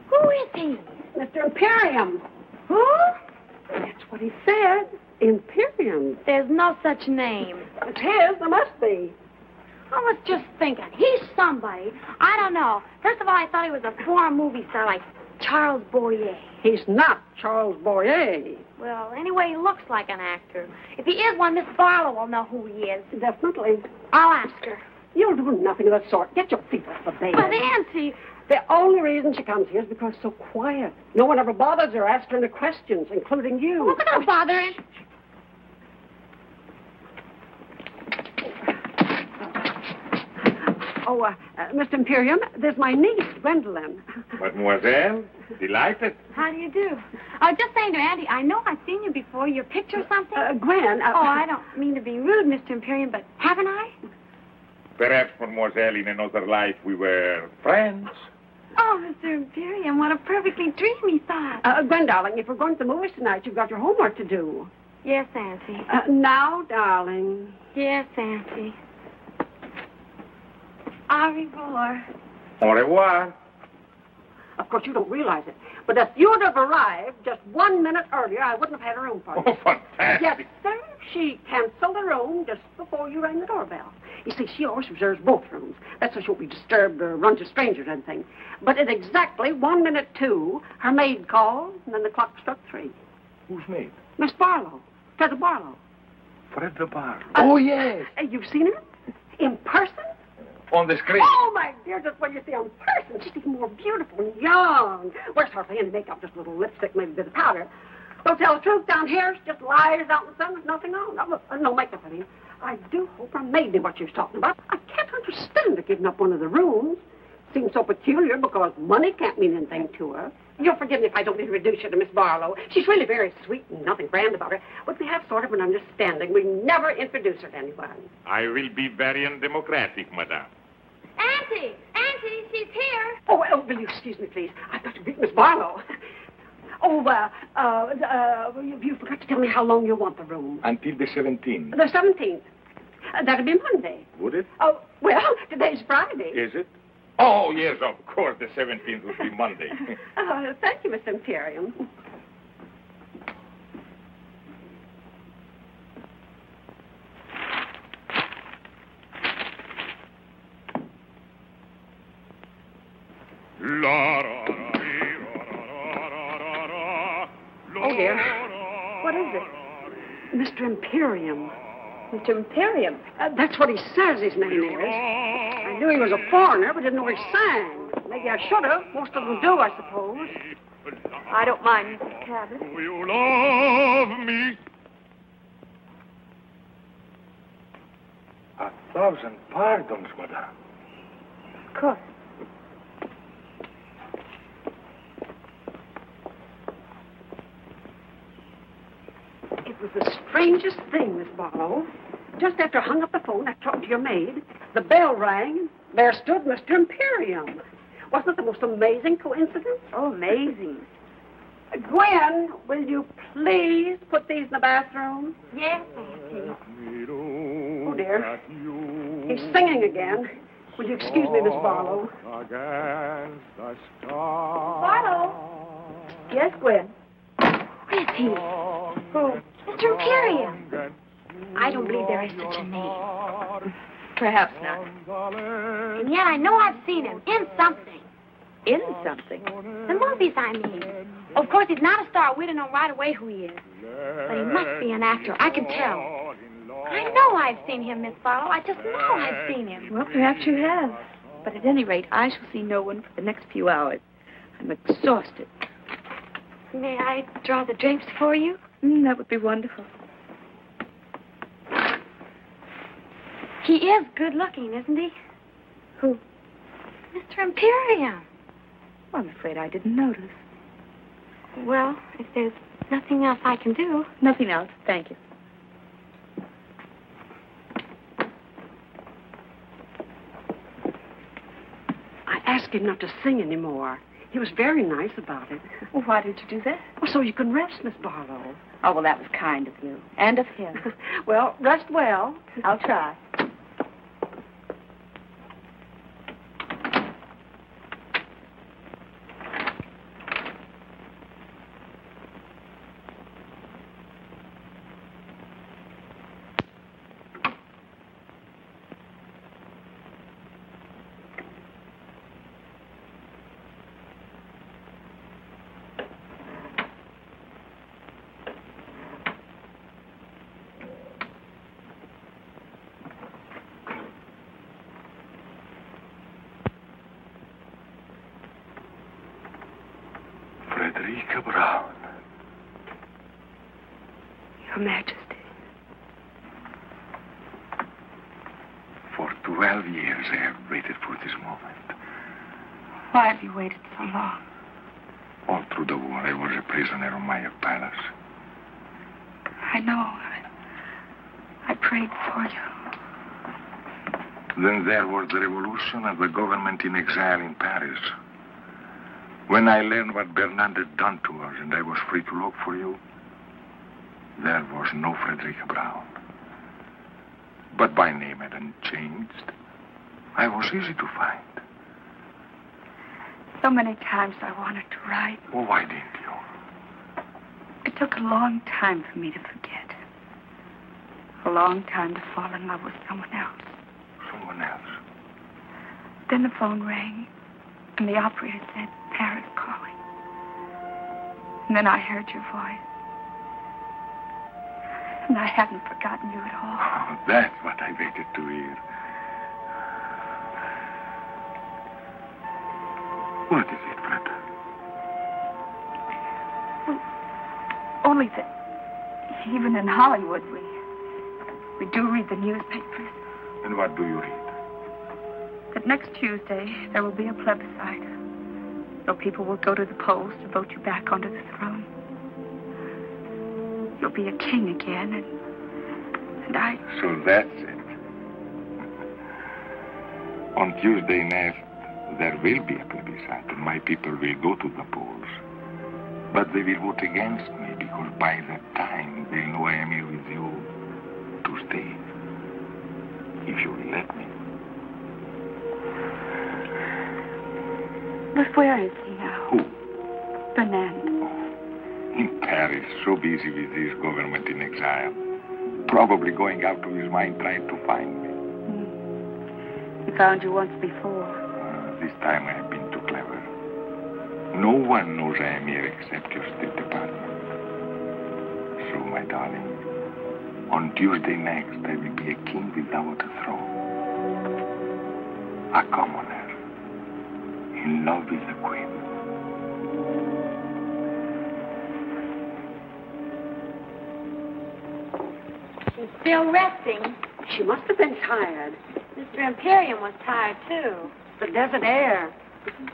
Who is he? Mr. Imperium. Who? That's what he said. Imperium. There's no such name. It's his. There must be. I was just thinking, he's somebody. I don't know. First of all, I thought he was a foreign movie star like Charles Boyer. He's not Charles Boyer. Well, anyway, he looks like an actor. If he is one, Miss Barlow will know who he is. Definitely. I'll ask her. You'll do nothing of the sort. Get your feet off the bed. But, Auntie, The only reason she comes here is because it's so quiet. No one ever bothers her, asks her any questions, including you. Look at her bothering. Oh, Mr. Imperium, there's my niece, Gwendolyn. Mademoiselle, delighted. How do you do? Just saying to Auntie, I know I've seen you before. Your picture or something? Gwen. Oh, I don't mean to be rude, Mr. Imperium, but haven't I? Perhaps, Mademoiselle, in another life we were friends. Oh, Mr. Imperium, what a perfectly dreamy thought. Gwen, darling, if we're going to the movies tonight, you've got your homework to do. Yes, Auntie. Now, darling. Yes, Auntie. Au revoir. Au revoir. Of course, you don't realize it, but if you'd have arrived just 1 minute earlier, I wouldn't have had a room for you. Oh, fantastic. Yes, sir. She canceled the room just before you rang the doorbell. You see, she always reserves both rooms. That's so she won't be disturbed or run to strangers or anything. But at exactly 1 minute 2, her maid called, and then the clock struck 3. Who's maid? Miss Barlo. Fredda Barlo. Fredda Barlo. Oh, yes. You've seen her? In person? On the screen. Oh, my dear, just when you see her in person, she's even more beautiful and young. Wears hardly any makeup, just a little lipstick, maybe a bit of powder. Well, tell the truth, down here, she just lies out in the sun with nothing on. No makeup, I mean. I do hope her maid knew what she was talking about. I can't understand her giving up one of the rooms. Seems so peculiar because money can't mean anything to her. You'll forgive me if I don't introduce you to Miss Barlow. She's really very sweet and nothing grand about her. But we have sort of an understanding. We never introduce her to anyone. I will be very undemocratic, madame. Auntie! Auntie, she's here. Oh, will you excuse me, please? I've got to meet Miss Barlow. Oh, you forgot to tell me how long you want the room. Until the 17th. The 17th. That'd be Monday. Would it? Oh, well, today's Friday. Is it? Oh, yes, of course, the 17th would be Monday. Thank you, Mr. Imperium. Oh, dear. What is it? Mr. Imperium. Mr. Imperium? That's what he says his name is. I knew he was a foreigner, but didn't know he sang. Maybe I should have. Most of them do, I suppose. I don't mind, Mrs. Cabot. Do you love me? 1,000 pardons, madame. Of course. It was the strangest thing, Miss Barlow. Just after I hung up the phone, I talked to your maid. The bell rang, and there stood Mr. Imperium. Wasn't it the most amazing coincidence? Oh, amazing. Gwen, will you please put these in the bathroom? Yes, Auntie. Oh, dear. He's singing again. Will you excuse me, Miss Barlow? Barlow? Yes, Gwen? Where is he? Who? Mr. Imperium. I don't believe there is such a name. Perhaps not. And yet I know I've seen him in something. In something? The movies, I mean. Of course, he's not a star. We don't know right away who he is. But he must be an actor. I can tell. I know I've seen him, Miss Barlow. I just know I've seen him. Well, perhaps you have. But at any rate, I shall see no one for the next few hours. I'm exhausted. May I draw the drapes for you? That would be wonderful. He is good-looking, isn't he? Who? Mr. Imperium. Well, I'm afraid I didn't notice. Well, if there's nothing else I can do. Nothing else. Thank you. I asked him not to sing anymore. He was very nice about it. Well, why did you do that? Well, so you can rest, Miss Barlow. Oh, well, that was kind of you. And of him. Well, rest well. I'll try. Brown. Your Majesty. For 12 years I have waited for this moment. Why have you waited so long? All through the war, I was a prisoner of my palace. I know. I prayed for you. Then there was the revolution and the government in exile in Paris. When I learned what Bernand had done to us and I was free to look for you, there was no Frederica Brown. But my name hadn't changed. I was easy to find. So many times I wanted to write. Well, why didn't you? It took a long time for me to forget. A long time to fall in love with someone else. Someone else? Then the phone rang, and the operator said, Paris calling. And then I heard your voice. And I haven't forgotten you at all. Oh, that's what I waited to hear. What is it, Fred? Well, only that even in Hollywood, we do read the newspapers. And what do you read? That next Tuesday, there will be a plebiscite. So people will go to the polls to vote you back onto the throne. You'll be a king again, and I... So that's it. On Tuesday next, there will be a plebiscite, and my people will go to the polls. But they will vote against me, because by that time, they'll know I am here with you to stay. If you will let me. But where is he now? Who? Bernand. In Paris, so busy with his government in exile. Probably going out of his mind trying to find me. He found you once before. This time I have been too clever. No one knows I am here except your State Department. So, my darling, on Tuesday next, I will be a king without a throne. A commoner. In love with the queen. She's still resting. She must have been tired. Mr. Imperium was tired, too. The desert air.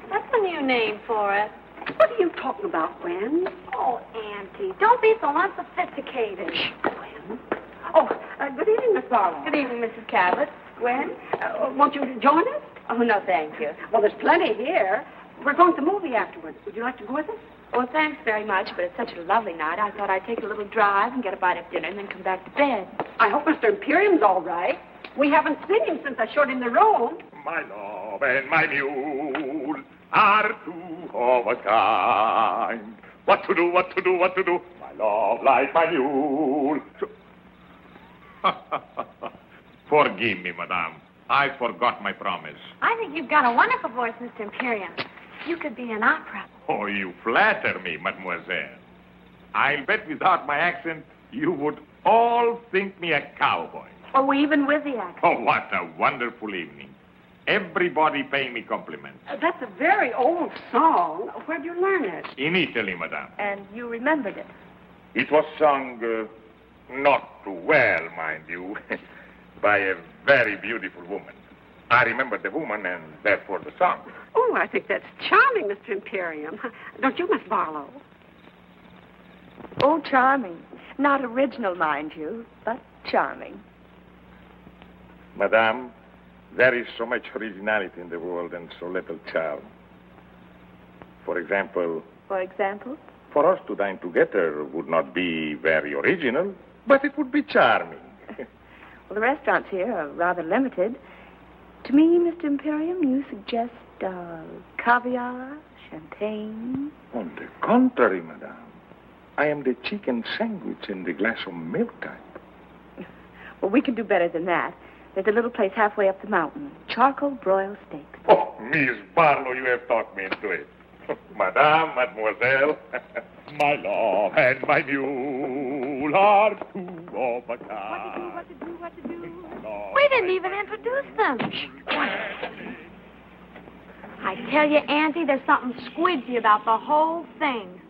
That's a new name for it. What are you talking about, Gwen? Oh, Auntie, don't be so unsophisticated. Gwen? Oh, good evening, Miss Barlo. Good evening, Mrs. Cabot. Gwen, won't you join us? Oh, no, thank you. Well, there's plenty here. We're going to the movie afterwards. Would you like to go with us? Well, thanks very much, but it's such a lovely night. I thought I'd take a little drive and get a bite of dinner and then come back to bed. I hope Mr. Imperium's all right. We haven't seen him since I showed him the room. My love and my mule are two of a kind. What to do, what to do, what to do? My love like my mule. Forgive me, madame. I forgot my promise. I think you've got a wonderful voice, Mr. Imperium. You could be in opera. Oh, you flatter me, mademoiselle. I'll bet without my accent, you would all think me a cowboy. Oh, even with the accent. Oh, what a wonderful evening. Everybody paying me compliments. That's a very old song. Where'd you learn it? In Italy, madame. And you remembered it. It was sung, not too well, mind you, by a very beautiful woman. I remember the woman and therefore the song. Oh, I think that's charming, Mr. Imperium. Don't you, Miss Barlo? Oh, charming. Not original, mind you, but charming. Madame, there is so much originality in the world and so little charm. For example... For example? For us to dine together would not be very original, but it would be charming. Well, the restaurants here are rather limited. To me, Mr. Imperium, you suggest caviar, champagne. On the contrary, madame. I am the chicken sandwich and the glass of milk type. Well, we can do better than that. There's a little place halfway up the mountain. Charcoal broiled steaks. Oh, Miss Barlow, you have talked me into it. Madame, mademoiselle, my love and my mule are two of a kind. What to do? We didn't even introduce them. I tell you, Auntie, there's something squidgy about the whole thing.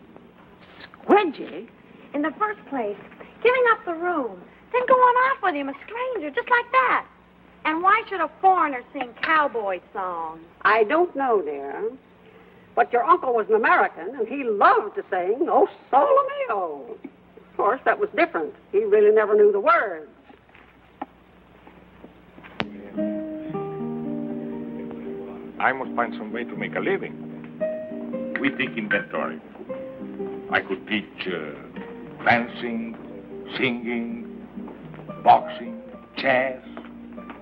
Wedgie? In the first place, giving up the room, then going off with him, a stranger, just like that. And why should a foreigner sing cowboy songs? I don't know, dear. But your uncle was an American, and he loved to sing, "Oh, Sole Mio." Of course, that was different. He really never knew the words. I must find some way to make a living. We take inventory. I could teach dancing, singing, boxing, chess,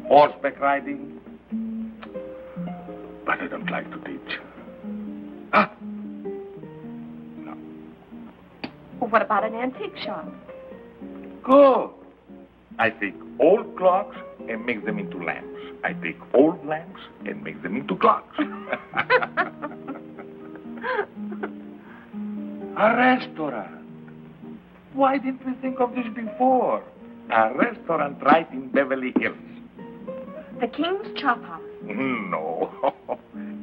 horseback riding. But I don't like to teach. Ah! No. Well, what about an antique shop? Good. I take old clocks and make them into lamps. I take old lamps and make them into clocks. A restaurant. Why didn't we think of this before? A restaurant right in Beverly Hills. The King's Chop House. No.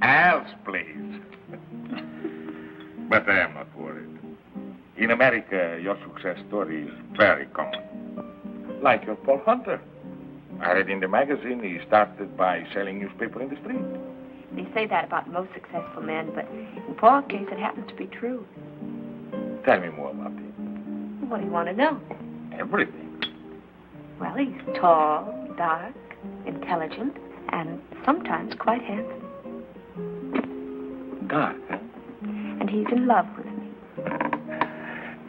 Al's place. But I am not worried. In America, your success story is very common. Like your Paul Hunter. I read in the magazine he started by selling newspaper in the street. They say that about most successful men, but in Paul's case, it happens to be true. Tell me more about him. What do you want to know? Everything. Well, he's tall, dark, intelligent, and sometimes quite handsome. Dark, huh? And he's in love with me.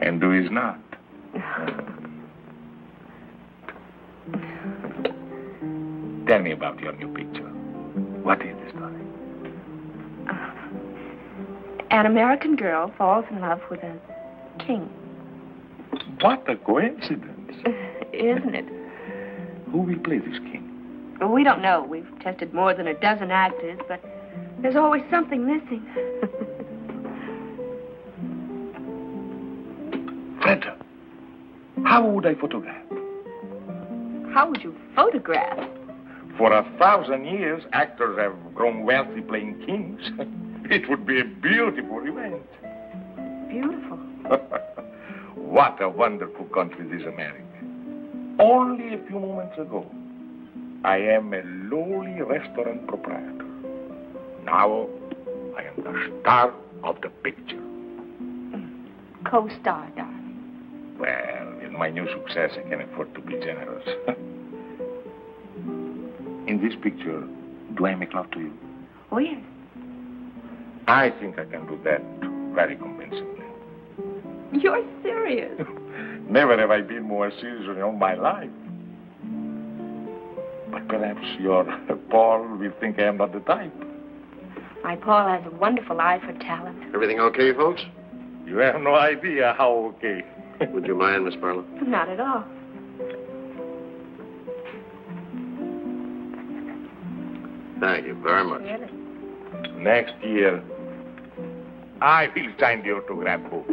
And who is not? Tell me about your new picture. What is the story? An American girl falls in love with a king. What a coincidence. Isn't it? Who will play this king? Well, we don't know. We've tested more than a dozen actors, but there's always something missing. Fredda, how would I photograph? How would you photograph? For 1,000 years, actors have grown wealthy playing kings. It would be a beautiful event. Beautiful. What a wonderful country this America. Only a few moments ago, I am a lowly restaurant proprietor. Now, I am the star of the picture. Co-star, darling. Well, with my new success, I can afford to be generous. In this picture, do I make love to you? Oh, yes. I think I can do that very convincingly. You're serious. Never have I been more serious in all my life. But perhaps your Paul will think I am not the type. My Paul has a wonderful eye for talent. Everything okay, folks? You have no idea how okay. Would you mind, Miss Barlo? Not at all. Thank you very much. Really? Next year, I will sign the autograph book.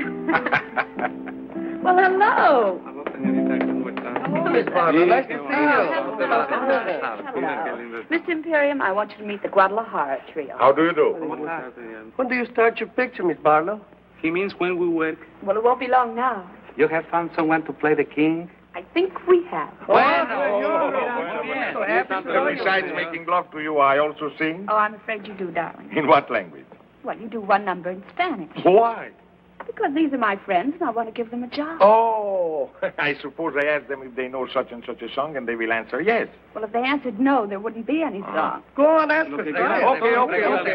Well, hello. Hello, Miss Barlo. Nice to see Hello. Mr. Imperium, I want you to meet the Guadalajara trio. How do you do? When do you start your picture, Miss Barlo? He means when we work. Well, it won't be long now. You have found someone to play the king? I think we have. Besides making love to you, I also sing. Oh, I'm afraid you do, darling. In what language? Well, you do one number in Spanish. Why? Because these are my friends, and I want to give them a job. Oh, I suppose I asked them if they know such and such a song, and they will answer yes. Well, if they answered no, there wouldn't be any song. Go on, answer. Okay.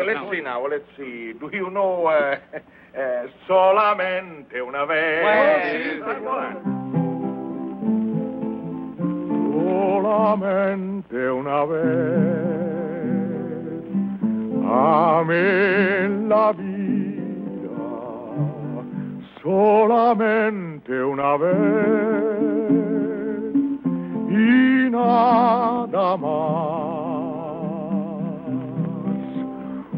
Let's see now. Let's see. Do you know Solamente una vez? Solamente una vez amé la vida, solamente una vez y nada más.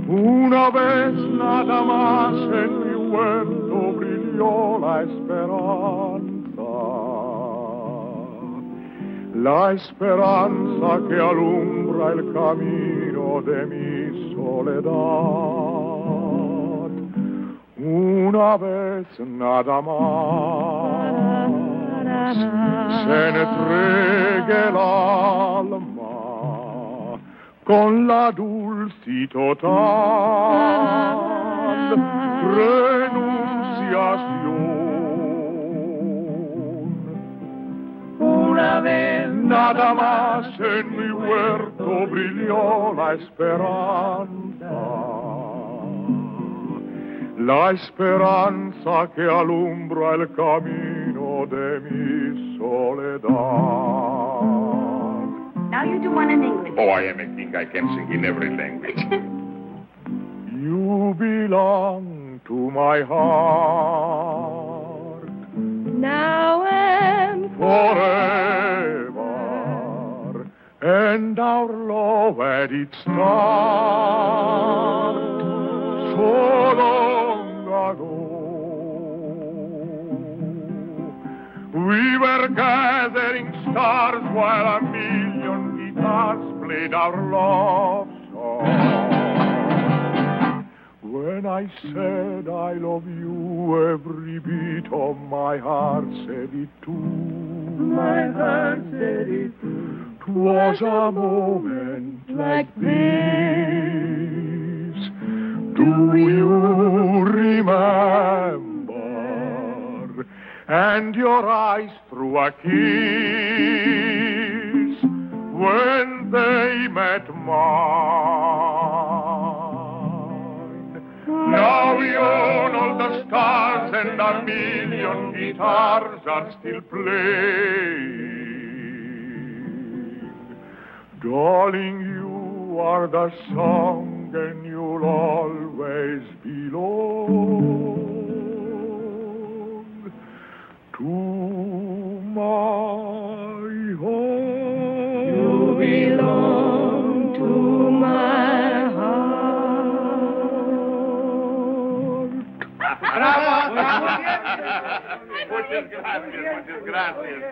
Una vez nada más en mi huerto brilló la esperanza. La esperanza que alumbra el camino de mi soledad. Una vez nada más se ne entregue el alma con la dulce total renunciación. Una vez nada más en mi huerto brilló la esperanza que alumbra el camino de mi soledad. Now you do one in English. Oh, I am a king. I can sing in every language. You belong to my heart now and forever, and our love at its start so long ago. We were gathering stars while a million guitars played our love song. When I said I love you, every beat of my heart said it too. My heart said it too. 'Twas a moment like this. Do you remember? And your eyes threw a kiss when they met mine. Now we own all the stars and a million guitars are still playing. Darling, you are the song and you'll always belong to my heart. you belong to my heart. Muchas gracias.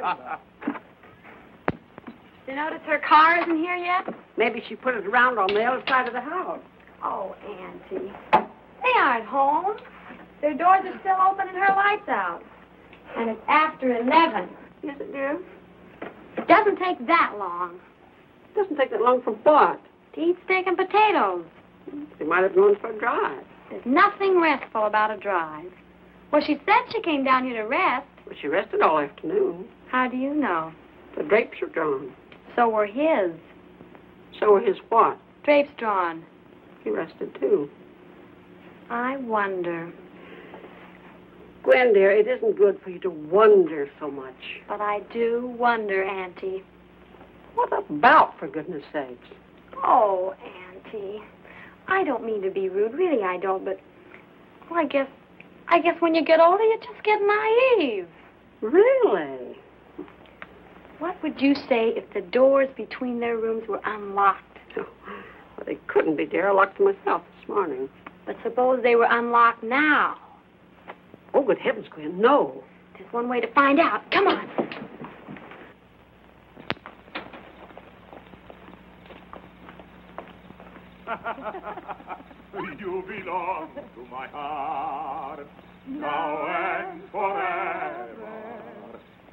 You notice her car isn't here yet? Maybe she put it around on the other side of the house. Oh, Auntie. They aren't home. Their doors are still open and her light's out. And it's after 11. Yes, it do. It doesn't take that long. It doesn't take that long for what? To eat steak and potatoes. They might have gone for a drive. There's nothing restful about a drive. Well, she said she came down here to rest. Well, she rested all afternoon. How do you know? The drapes are drawn. So were his. So were his what? Drapes drawn. He rested, too. I wonder. Gwen, dear, it isn't good for you to wonder so much. But I do wonder, Auntie. What about, for goodness sakes? Oh, Auntie. I don't mean to be rude. Really, I don't, but... Well, I guess when you get older, you just get naive. Really? What would you say if the doors between their rooms were unlocked? Oh, well, they couldn't be, dear. I locked them myself this morning. But suppose they were unlocked now. Oh, good heavens, Gwen, no. There's one way to find out. Come on. You belong to my heart, now and forever.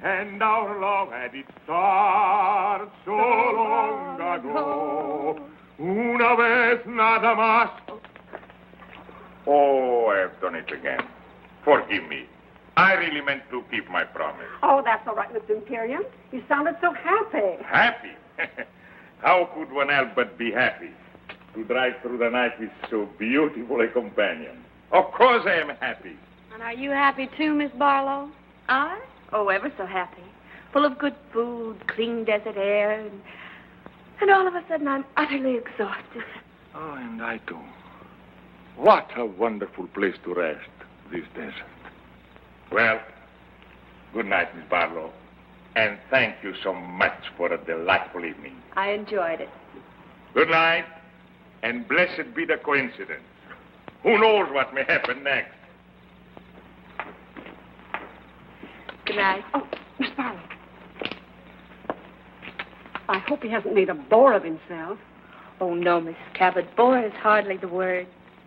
And our love had its start so long ago. Una vez nada más. Oh, I've done it again. Forgive me. I really meant to keep my promise. Oh, that's all right, Mr. Imperium. You sounded so happy. Happy? How could one help but be happy? To drive through the night with so beautiful a companion. Of course I am happy. And are you happy too, Miss Barlow? I? Oh, ever so happy. Full of good food, clean desert air, and all of a sudden I'm utterly exhausted. Oh, and I too. What a wonderful place to rest, this desert. Well, good night, Miss Barlow. And thank you so much for a delightful evening. I enjoyed it. Good night, and blessed be the coincidence. Who knows what may happen next? Good night. Oh, Miss Barlow. I hope he hasn't made a bore of himself. Oh, no, Miss Cabot. Bore is hardly the word.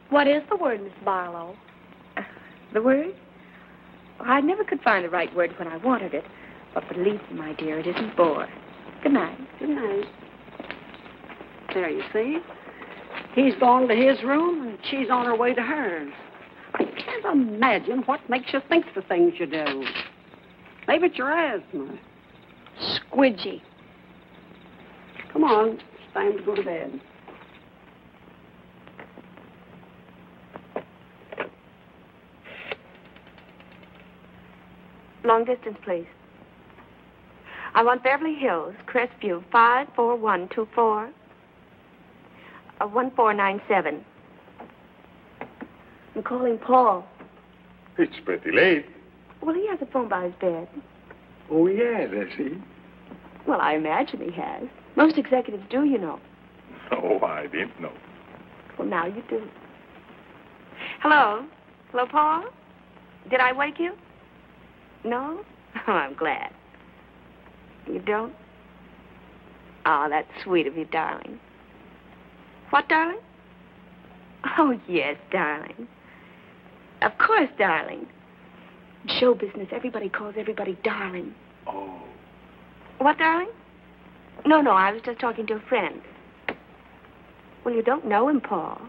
What is the word, Miss Barlow? The word? Oh, I never could find the right word when I wanted it. But believe me, my dear, it isn't bore. Good night. Good night. There, you see? He's gone to his room, and she's on her way to hers. I can't imagine what makes you think the things you do. Maybe it's your asthma. Squidgy. Come on, it's time to go to bed. Long distance, please. I want Beverly Hills, Crestview, 54124. 1497. I'm calling Paul. It's pretty late. Well, he has a phone by his bed. Oh, yes, I see. Well, I imagine he has. Most executives do, you know. Oh, I didn't know. Well, now you do. Hello? Hello, Paul? Did I wake you? No? Oh, I'm glad. You don't? Oh, that's sweet of you, darling. What, darling? Oh, yes, darling. Of course, darling. In show business, everybody calls everybody darling. Oh. What, darling? No, I was just talking to a friend. Well, you don't know him, Paul.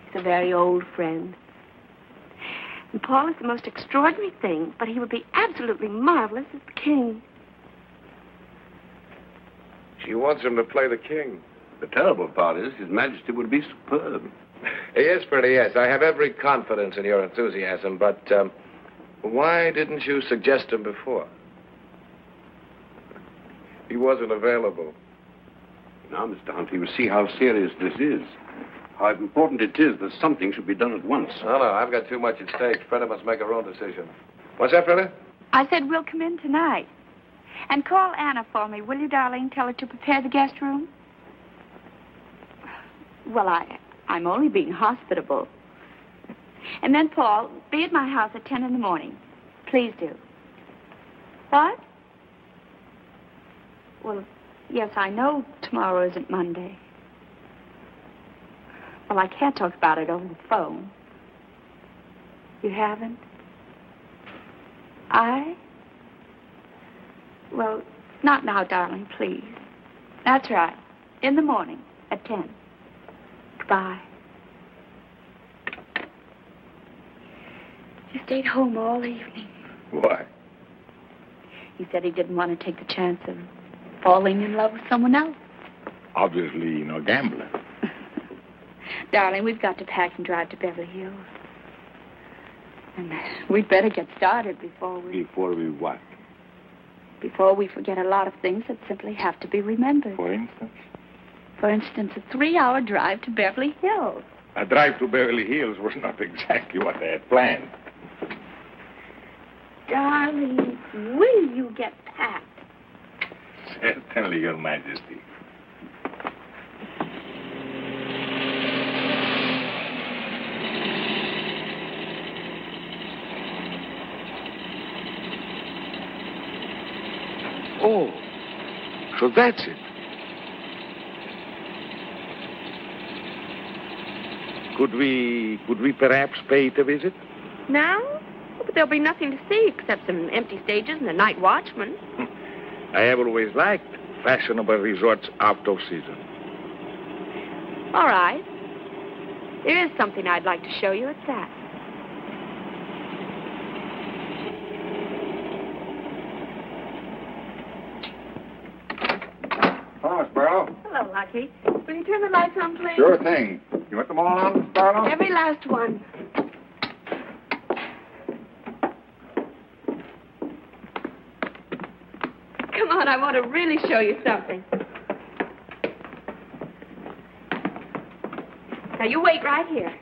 He's a very old friend. And Paul is the most extraordinary thing, but he would be absolutely marvelous as the king. She wants him to play the king. The terrible part is His Majesty would be superb. Yes, Freddie, yes. I have every confidence in your enthusiasm, but why didn't you suggest him before? He wasn't available. Now, Mr. Hunt, you see how serious this is. How important it is that something should be done at once. No, I've got too much at stake. Freda must make her own decision. What's that, Freda? I said we'll come in tonight. And call Anna for me, will you, darling? Tell her to prepare the guest room. Well, I'm only being hospitable. And then, Paul, be at my house at 10 in the morning. Please do. What? Well, yes, I know tomorrow isn't Monday. Well, I can't talk about it over the phone. You haven't? Well, not now, darling, please. That's right. In the morning at 10. Goodbye. He stayed home all evening. Why? He said he didn't want to take the chance of falling in love with someone else. Obviously, no gambler. Darling, we've got to pack and drive to Beverly Hills. And we'd better get started before we... Before we what? Before we forget a lot of things that simply have to be remembered. For instance? For instance, a 3-hour drive to Beverly Hills. A drive to Beverly Hills was not exactly what I had planned. Darling, will you get packed? Certainly, Your Majesty. Oh, so that's it. Could we perhaps pay it a visit? Now? Oh, but there'll be nothing to see except some empty stages and a night watchman. I have always liked fashionable resorts out of season. All right. There is something I'd like to show you. It's that. Hello, Miss Barlo. Hello, Lucky. Will you turn the lights on, please? Sure thing. You want them all on, Miss Barlo? Every last one. Come on, I want to really show you something. Now, you wait right here.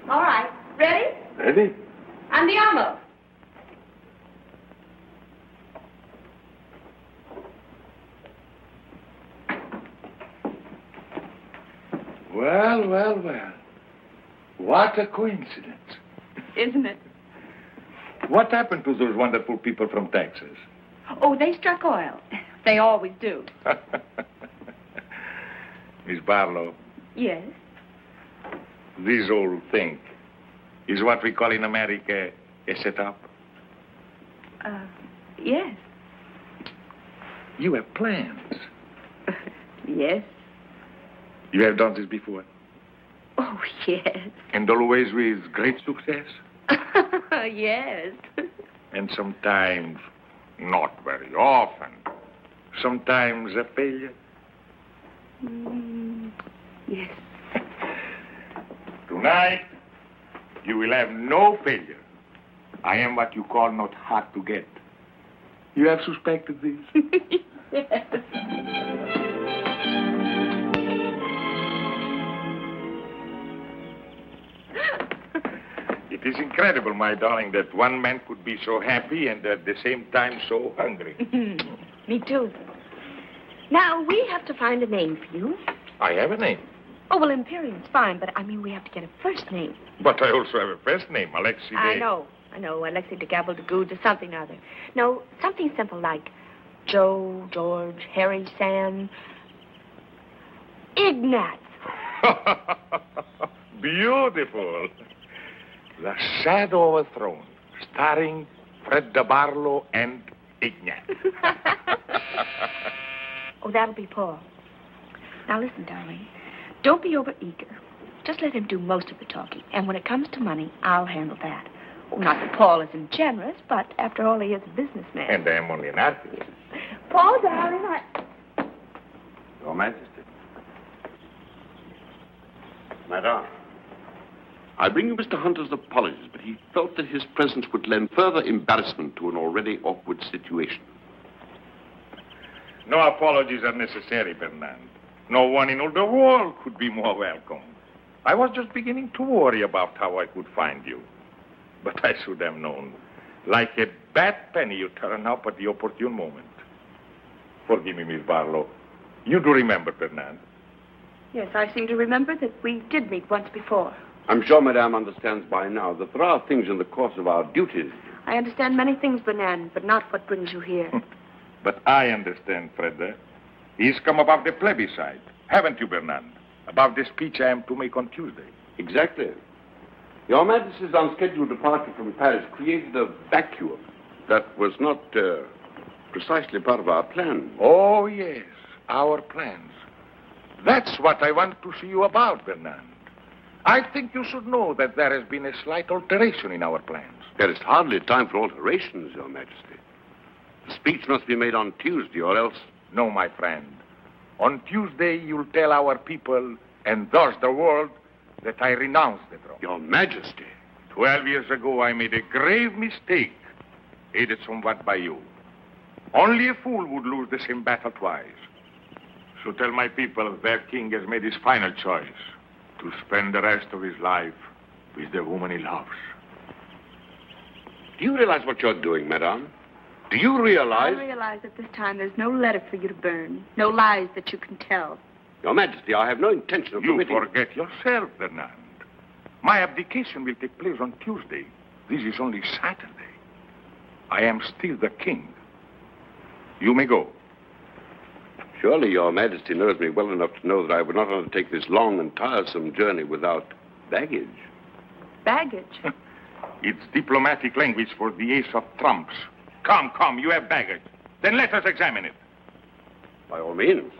All right. Ready? Ready? Andiamo. Well. What a coincidence. Isn't it? What happened to those wonderful people from Texas? Oh, they struck oil. They always do. Miss Barlow, Yes? This whole thing is what we call in America a setup. Yes. You have plans. Yes. You have done this before? Oh, yes. And always with great success? Yes. And sometimes, not very often, sometimes a failure? Yes. Tonight, you will have no failure. I am what you call not hard to get. You have suspected this? Yes. It is incredible, my darling, that one man could be so happy and at the same time so hungry. Me too. Now, we have to find a name for you. I have a name. Oh, well, Imperium's fine, but I mean, we have to get a first name. But I also have a first name, Alexis. I know, Alexis de Gabble de Goods or something or other. No, something simple like Joe, George, Harry, Sam, Ignat. Beautiful. The Shadow of a Throne, starring Fredda Barlo and Ignat. Oh, that'll be Paul. Now, listen, darling. Don't be overeager. Just let him do most of the talking. And when it comes to money, I'll handle that. Oh, not that Paul isn't generous, but after all, he is a businessman. And I am only an artist. Paul, darling, Your Majesty. Madame. I bring you Mr. Hunter's apologies, but he felt that his presence would lend further embarrassment to an already awkward situation. No apologies are necessary, Bernand. No one in all the world could be more welcome. I was just beginning to worry about how I could find you. But I should have known. Like a bad penny, you turn up at the opportune moment. Forgive me, Miss Barlow. You do remember Bernand? Yes, I seem to remember that we did meet once before. I'm sure Madame understands by now that there are things in the course of our duties. I understand many things, Bernand, but not what brings you here. But I understand, Fredda. He's come about the plebiscite. Haven't you, Bernand? About the speech I am to make on Tuesday. Exactly. Your Majesty's unscheduled departure from Paris created a vacuum that was not precisely part of our plan. Oh, yes, our plans. That's what I want to see you about, Bernand. I think you should know that there has been a slight alteration in our plans. There is hardly time for alterations, Your Majesty. The speech must be made on Tuesday, or else... No, my friend. On Tuesday, you'll tell our people, and thus the world, that I renounce the throne. Your Majesty. 12 years ago, I made a grave mistake, aided somewhat by you. Only a fool would lose the same battle twice. So tell my people their king has made his final choice, to spend the rest of his life with the woman he loves. Do you realize what you're doing, Madame? Do you realize... I realize at this time there's no letter for you to burn, no lies that you can tell. Your Majesty, I have no intention of You forget yourself, Bernand. My abdication will take place on Tuesday. This is only Saturday. I am still the king. You may go. Surely Your Majesty knows me well enough to know that I would not undertake this long and tiresome journey without baggage. Baggage? It's diplomatic language for the ace of trumps. Come, you have baggage. Then let us examine it. By all means.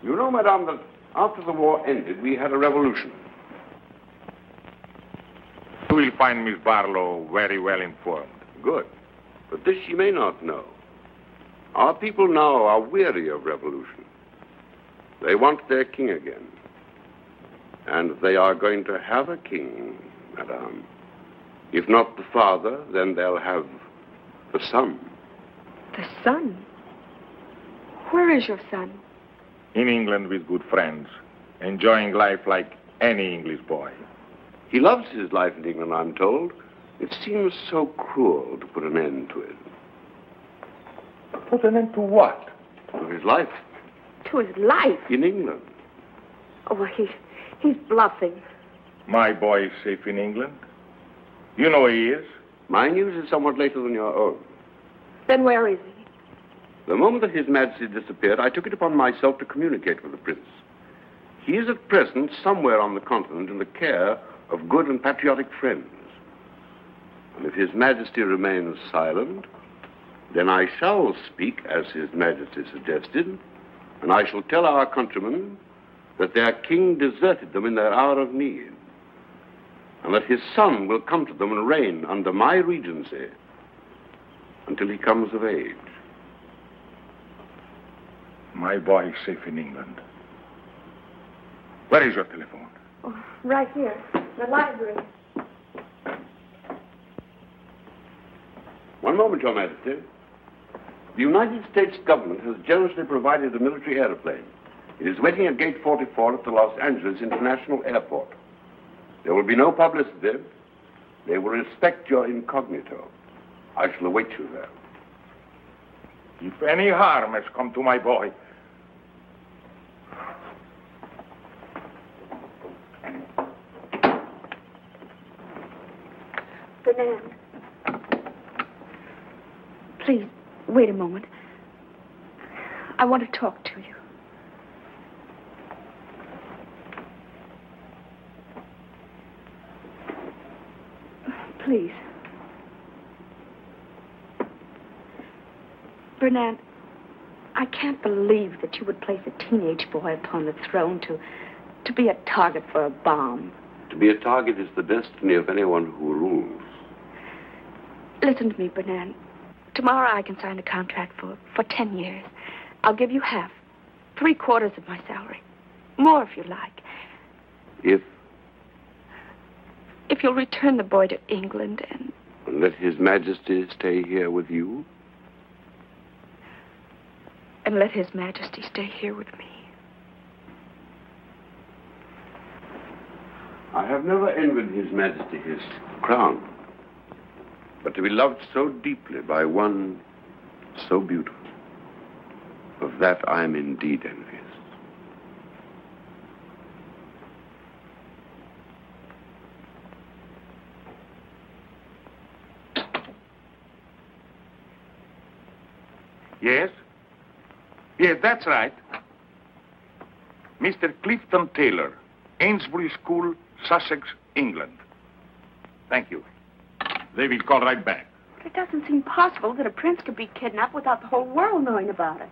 You know, Madame, that after the war ended, we had a revolution. You will find Miss Barlow very well informed. Good. But this she may not know. Our people now are weary of revolution. They want their king again. And they are going to have a king, Madame. If not the father, then they'll have the son. The son? Where is your son? In England with good friends, enjoying life like any English boy. He loves his life in England, I'm told. It seems so cruel to put an end to it. Put an end to what? To his life. To his life? In England. Oh, well, he's bluffing. My boy is safe in England. You know he is. My news is somewhat later than your own. Then where is he? The moment that His Majesty disappeared, I took it upon myself to communicate with the prince. He is at present somewhere on the continent in the care of good and patriotic friends. And if His Majesty remains silent, then I shall speak as His Majesty suggested, and I shall tell our countrymen that their king deserted them in their hour of need, and that his son will come to them and reign under my regency until he comes of age. My boy is safe in England. Where is your telephone? Oh, right here, the library. One moment, Your Majesty. The United States government has generously provided a military airplane. It is waiting at Gate 44 at the Los Angeles International Airport. There will be no publicity. They will respect your incognito. I shall await you there. If any harm has come to my boy, Bernand. Please, wait a moment. I want to talk to you. Please. Bernand, I can't believe that you would place a teenage boy upon the throne to be a target for a bomb. To be a target is the destiny of anyone who rules. Listen to me, Bernand. Tomorrow I can sign a contract for 10 years. I'll give you half, 3/4 of my salary. More if you like. If you'll return the boy to England and let His Majesty stay here with you? And let His Majesty stay here with me. I have never envied His Majesty his crown. But to be loved so deeply by one so beautiful, of that I am indeed envious. Yes? Yes, that's right. Mr. Clifton Taylor, Ainsbury School, Sussex, England. Thank you. They will call right back. But it doesn't seem possible that a prince could be kidnapped without the whole world knowing about it.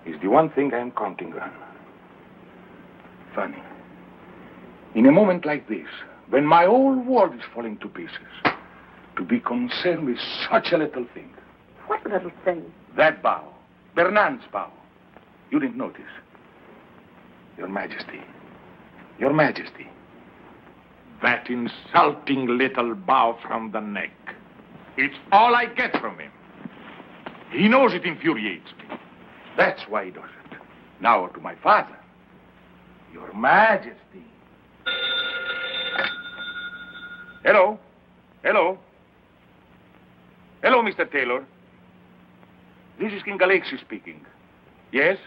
It's the one thing I'm counting on. Funny. In a moment like this, when my whole world is falling to pieces, to be concerned with such a little thing. What little thing? That bow. Bernand's bow. You didn't notice. Your Majesty. Your Majesty. That insulting little bow from the neck. It's all I get from him. He knows it infuriates me. That's why he does it. Now to my father. Your Majesty. Hello? Hello? Hello, Mr. Taylor. This is King Alexis speaking. Yes?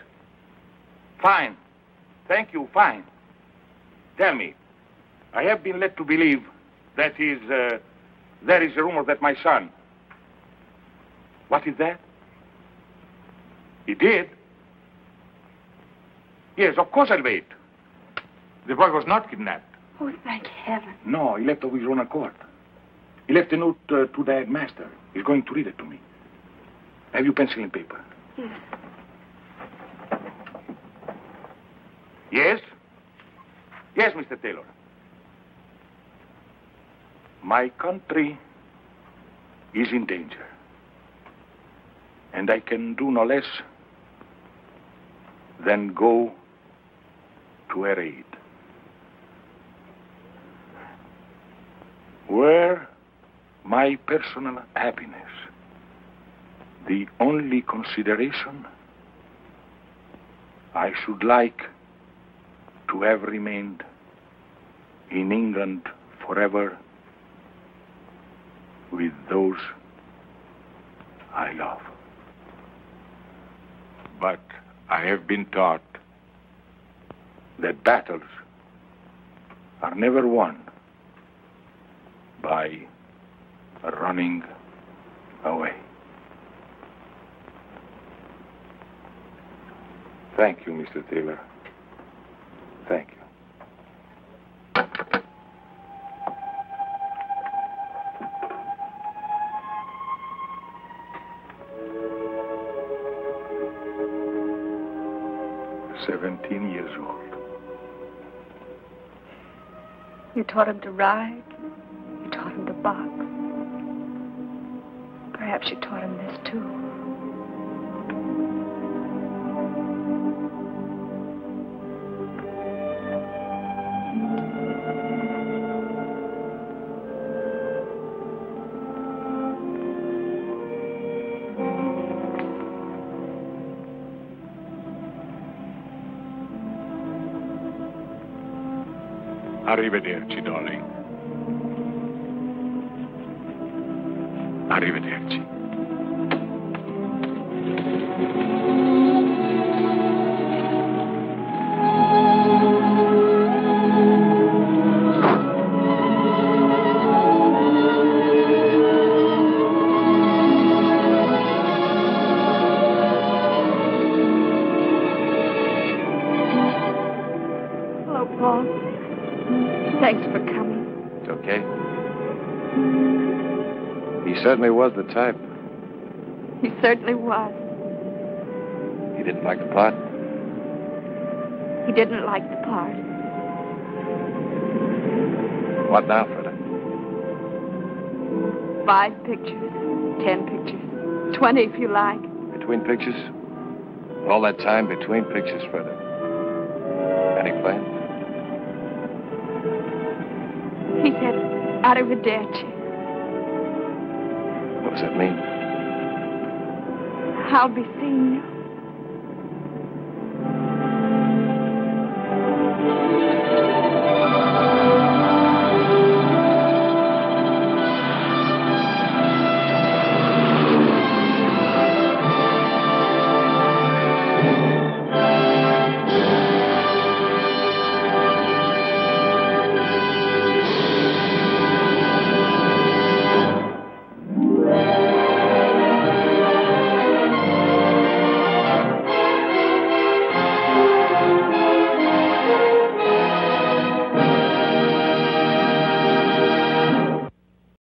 Fine. Thank you, fine. Tell me, I have been led to believe that there is a rumor that my son... What is that? He did? Yes, of course I'll wait. The boy was not kidnapped. Oh, thank heaven. No, he left of his own accord. He left a note to the headmaster. He's going to read it to me. Have you pencil and paper? Yes. Yes? Yes, Mr. Taylor. My country is in danger. And I can do no less than go to her aid. Were my personal happiness the only consideration, I should like to have remained in England forever with those I love. But I have been taught that battles are never won by running away. Thank you, Mr. Taylor. Thank you. 17 years old. You taught him to ride. You taught him to box. Perhaps you taught him this, too. Arrivederci, darling. Arrivederci. Hello, Paul. Thanks for coming. It's okay. He certainly was the type. He certainly was. He didn't like the part. He didn't like the part. What now, Fredda? 5 pictures, 10 pictures, 20 if you like. Between pictures? All that time between pictures, Fredda. Any plans? He said, arrivederci. What does that mean? I'll be seeing you.